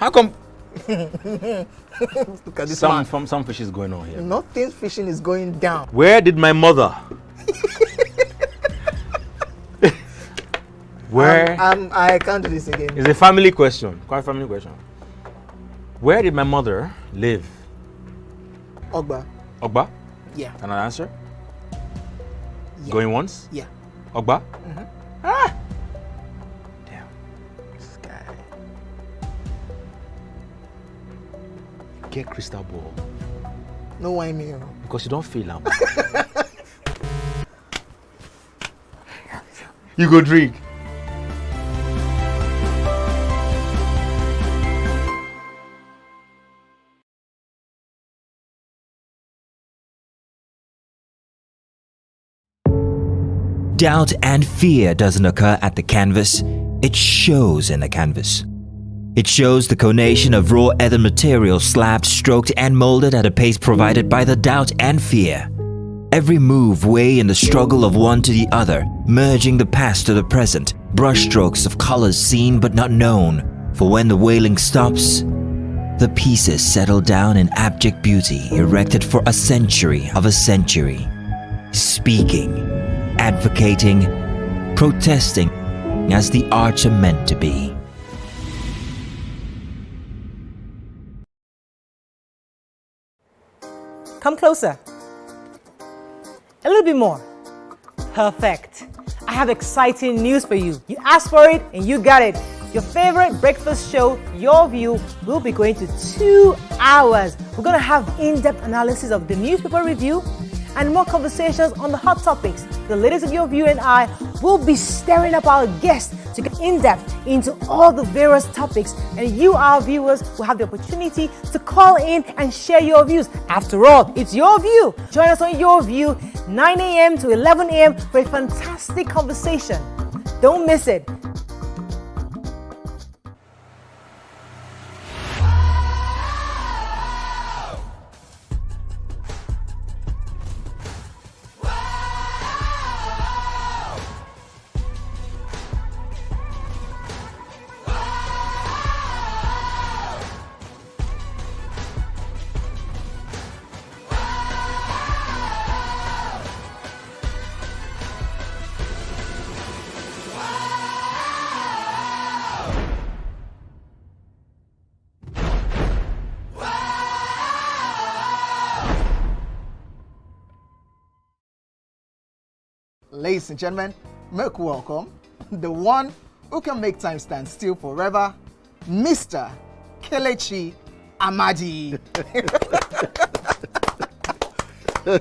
How come? Look at this man. Some fish is going on here. Nothing fishing is going down. Where did my mother? Where? I can't do this again. It's a family question. Quite a family question. Where did my mother live? Ogba. Ogba? Yeah. Can I answer? Yeah. Going once? Yeah. Ogba? Ah! Damn. This guy. Get crystal ball. No, why me? Because you don't feel am. You go drink. Doubt and fear doesn't occur at the canvas, it shows in the canvas. It shows the conation of raw earthen material slabbed, stroked and molded at a pace provided by the doubt and fear. Every move way in the struggle of one to the other, merging the past to the present, brushstrokes of colors seen but not known. For when the wailing stops, the pieces settle down in abject beauty erected for a century of a century. Speaking, advocating, protesting as the arts are meant to be. Come closer. A little bit more. Perfect. I have exciting news for you. You asked for it and you got it. Your favorite breakfast show, Your View, will be going to 2 hours. We're going to have in-depth analysis of the newspaper review and more conversations on the hot topics. The ladies of Your View and I will be stirring up our guests to get in-depth into all the various topics, and you, our viewers, will have the opportunity to call in and share your views. After all, it's your view. Join us on Your View, 9 a.m. to 11 a.m. for a fantastic conversation. Don't miss it. Ladies and gentlemen, make welcome the one who can make time stand still forever, Mr. Kelechi Amadi.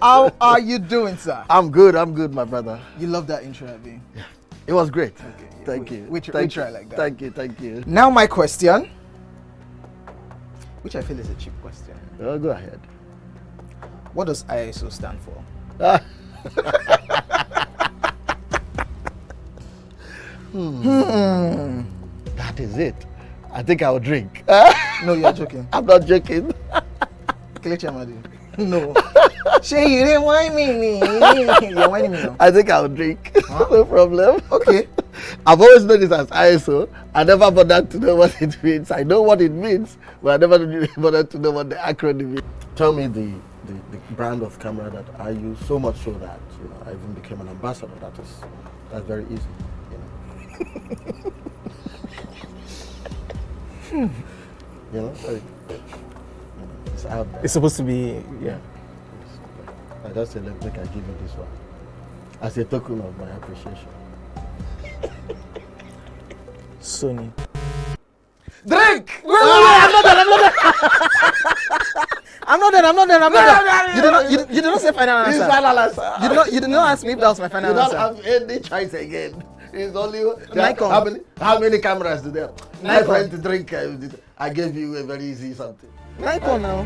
How are you doing, sir? I'm good, my brother. You love that intro, Abi? Yeah. It was great. Okay, Thank you. We try like that. Thank you. Now my question, which I feel is a cheap question. Oh, go ahead. What does ISO stand for? That is it. I think I'll drink. No, you're joking. I'm not joking. Kelechi Amadi. No. Shay, you didn't whine me. You're whining me now. I think I'll drink. Huh? No problem. Okay. I've always known it as ISO. I never bothered to know what it means. I know what it means, but I never bothered to know what the acronym means. Tell me the brand of camera that I use, so much so that I even became an ambassador. That's very easy. It's out there. It's supposed to be, yeah. I just said, let me give you this one as a token of my appreciation. Sony. Drink! Wait, I'm not done. You did not say final answer. It's final answer. You did not ask me if that was my final answer. You don't have any choice again. It's only Nikon. how many cameras do they have? My Nikon. friend to drink. I gave you a very easy something. Nikon now.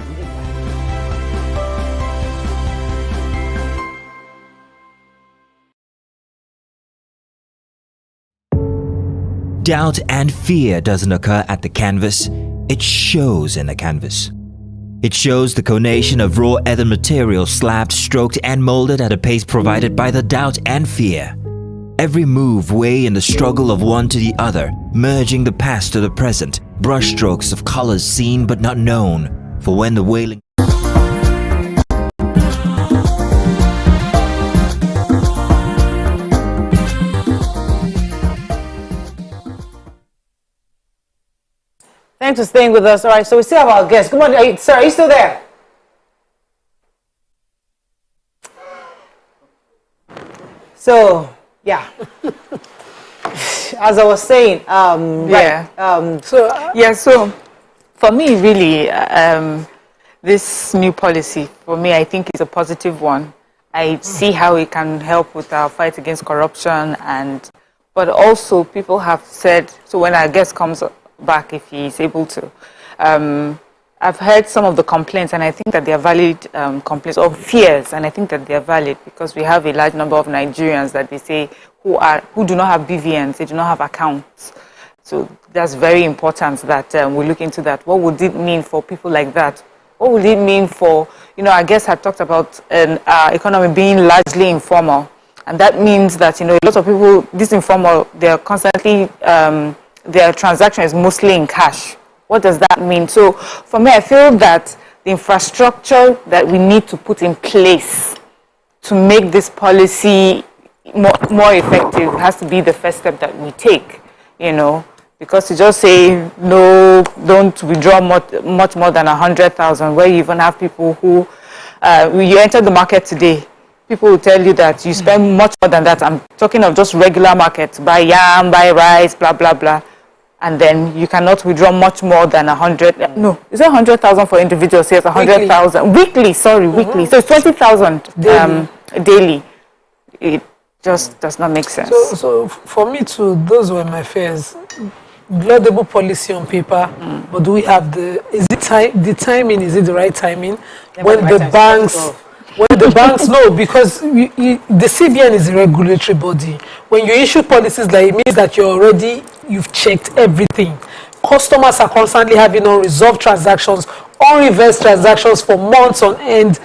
Doubt and fear doesn't occur at the canvas, it shows in the canvas. It shows the conation of raw ether material slabbed, stroked and molded at a pace provided by the doubt and fear. Every move weigh in the struggle of one to the other, merging the past to the present, brushstrokes of colors seen but not known, for when the wailing Thanks for staying with us. All right, so we still have our guest. Come on, sir, are you still there? So, yeah. As I was saying, So for me, really, this new policy, for me, I think is a positive one. I see how it can help with our fight against corruption, but also people have said, so when our guest comes back, if he is able to, I've heard some of the complaints, and I think that they are valid complaints or fears, and I think that they are valid because we have a large number of Nigerians that they say who do not have BVNs, they do not have accounts. So that's very important that we look into that. What would it mean for people like that? What would it mean for, I guess I talked about an economy being largely informal, and that means that, a lot of people, this informal, they're constantly, their transaction is mostly in cash. What does that mean? So for me, I feel that the infrastructure that we need to put in place to make this policy more effective has to be the first step that we take, because to just say, no, don't withdraw much more than 100,000, where you even have people who, when you enter the market today, people will tell you that you spend much more than that. I'm talking of just regular markets, buy yam, buy rice, blah, blah, blah. And then you cannot withdraw much more than 100. No, is it 100,000 for individuals? Yes, 100,000. Weekly, weekly. So it's 20,000 daily. It just does not make sense. So for me too, those were my fears. Laudable policy on paper, but do we have the timing, is it the right timing? When the banks know, because the CBN is a regulatory body. When you issue policies, it means that you've checked everything. Customers are constantly having unresolved transactions, unreversed transactions for months on end,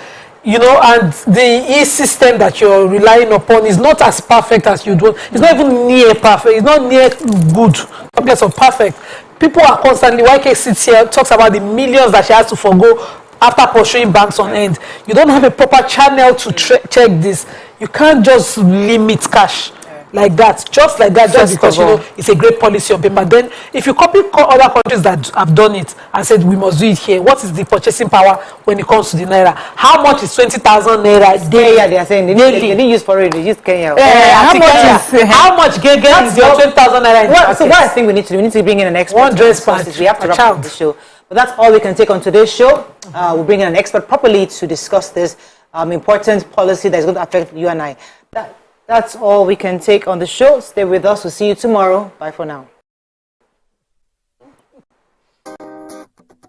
and the e-system that you're relying upon is not as perfect as you'd want. It's not even near perfect. It's not near good, complex of perfect. People are constantly, YK sits here, talks about the millions that she has to forgo after pursuing banks on end. You don't have a proper channel to check this. You can't just limit cash. like that, just like that, just First because of all. it's a great policy on paper. Then, if you copy other countries that have done it and said we must do it here, what is the purchasing power when it comes to the naira? How much is 20,000 naira? Kenya, they are saying they didn't use foreign, they used Kenya. How much is your 20,000 naira? So what I think we need to bring in an expert. One dress patch. We have to wrap up the show. But that's all we can take on today's show. We'll bring in an expert properly to discuss this important policy that is going to affect you and I. That's all we can take on the show. Stay with us. We'll see you tomorrow. Bye for now.